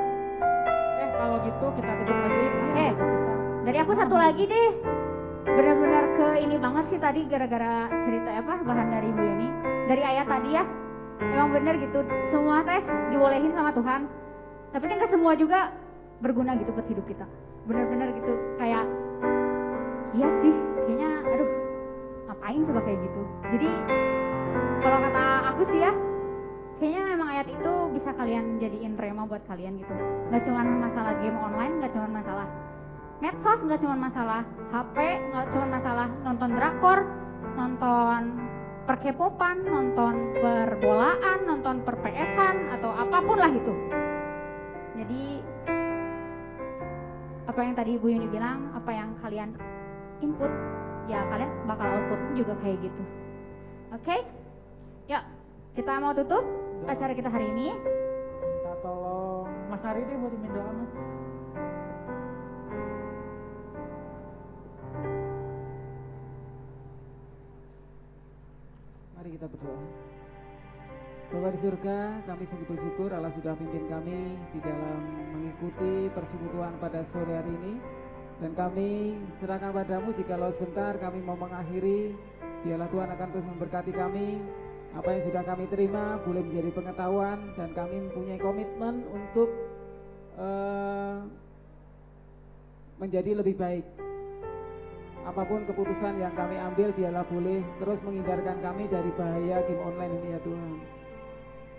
Kalau gitu kita tutup lagi. Oke. Dari aku satu lagi deh. Benar-benar ke ini banget sih tadi gara-gara cerita bahan dari Ibu Yuni. Dari ayat tadi ya. Emang bener gitu. Semua teh dibolehin sama Tuhan. Tapi kan ke semua juga berguna gitu buat hidup kita. Bener-bener gitu kayak iya sih kayaknya aduh ngapain coba kayak gitu. Jadi kalau kata aku sih ya kayaknya memang ayat itu bisa kalian jadiin rema buat kalian gitu. Gak cuma masalah game online, gak cuma masalah medsos, gak cuma masalah HP, gak cuma masalah nonton drakor, nonton perkepopan, nonton perbolaan, nonton per-PS-an atau apapun lah itu. Jadi apa yang tadi Ibu Yuni bilang, apa yang kalian input, ya kalian bakal output juga kayak gitu. Oke? Yuk, kita mau tutup acara kita hari ini. Minta tolong Mas Ari deh buat mimin doa Mas. Mari kita berdoa. Bapa di surga, kami sungguh bersyukur Allah sudah pimpin kami di dalam mengikuti persekutuan pada sore hari ini. Dan kami serahkan padamu jikalau sebentar kami mau mengakhiri, biarlah Tuhan akan terus memberkati kami. Apa yang sudah kami terima boleh menjadi pengetahuan dan kami mempunyai komitmen untuk menjadi lebih baik. Apapun keputusan yang kami ambil biarlah boleh terus menghindarkan kami dari bahaya game online ini ya Tuhan.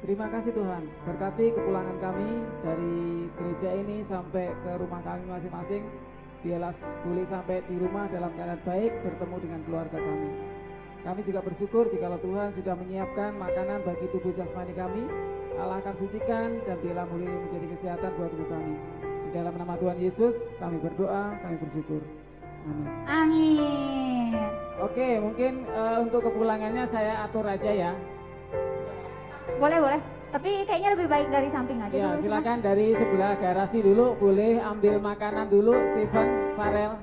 Terima kasih Tuhan, berkati kepulangan kami dari gereja ini sampai ke rumah kami masing-masing. Biarlah boleh sampai di rumah dalam keadaan baik bertemu dengan keluarga kami. Kami juga bersyukur jikalau Tuhan sudah menyiapkan makanan bagi tubuh jasmani kami. Allah akan sucikan dan biarlah boleh menjadi kesehatan buat tubuh kami. Di dalam nama Tuhan Yesus kami berdoa, kami bersyukur. Amin. Amin. Oke, mungkin untuk kepulangannya saya atur aja ya. Boleh. Tapi kayaknya lebih baik dari samping aja Ya, dulu, silakan dari sebelah garasi dulu, boleh ambil makanan dulu, Steven, Farel.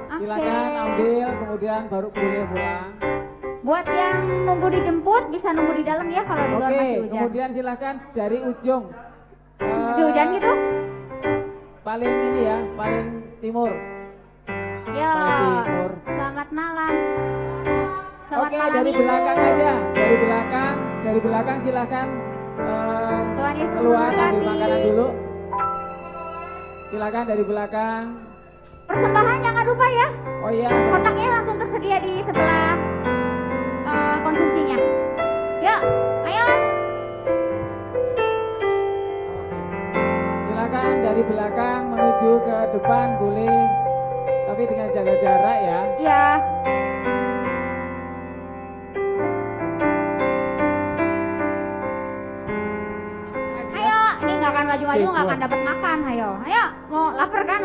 Mas. Silakan ambil, kemudian baru boleh pulang. Buat yang nunggu dijemput bisa nunggu di dalam ya kalau di luar Oke, masih hujan. kemudian silakan dari ujung. Masih hujan gitu? Paling ini ya, paling timur. Ya. Paling timur. Selamat malam. Selamat Oke, malam dari Ibu. belakang aja, dari belakang silakan Tuhan Yesus keluar ambil memberkati. makanan dulu. Silakan dari belakang. Persembahan jangan lupa ya. Oh iya, Kotaknya langsung tersedia di sebelah konsumsinya. Yuk, ayo. silakan dari belakang menuju ke depan boleh. tapi dengan jaga jarak ya. Iya. Ayo, ini nggak akan maju-maju, nggak akan dapat makan. Ayo, mau lapar kan?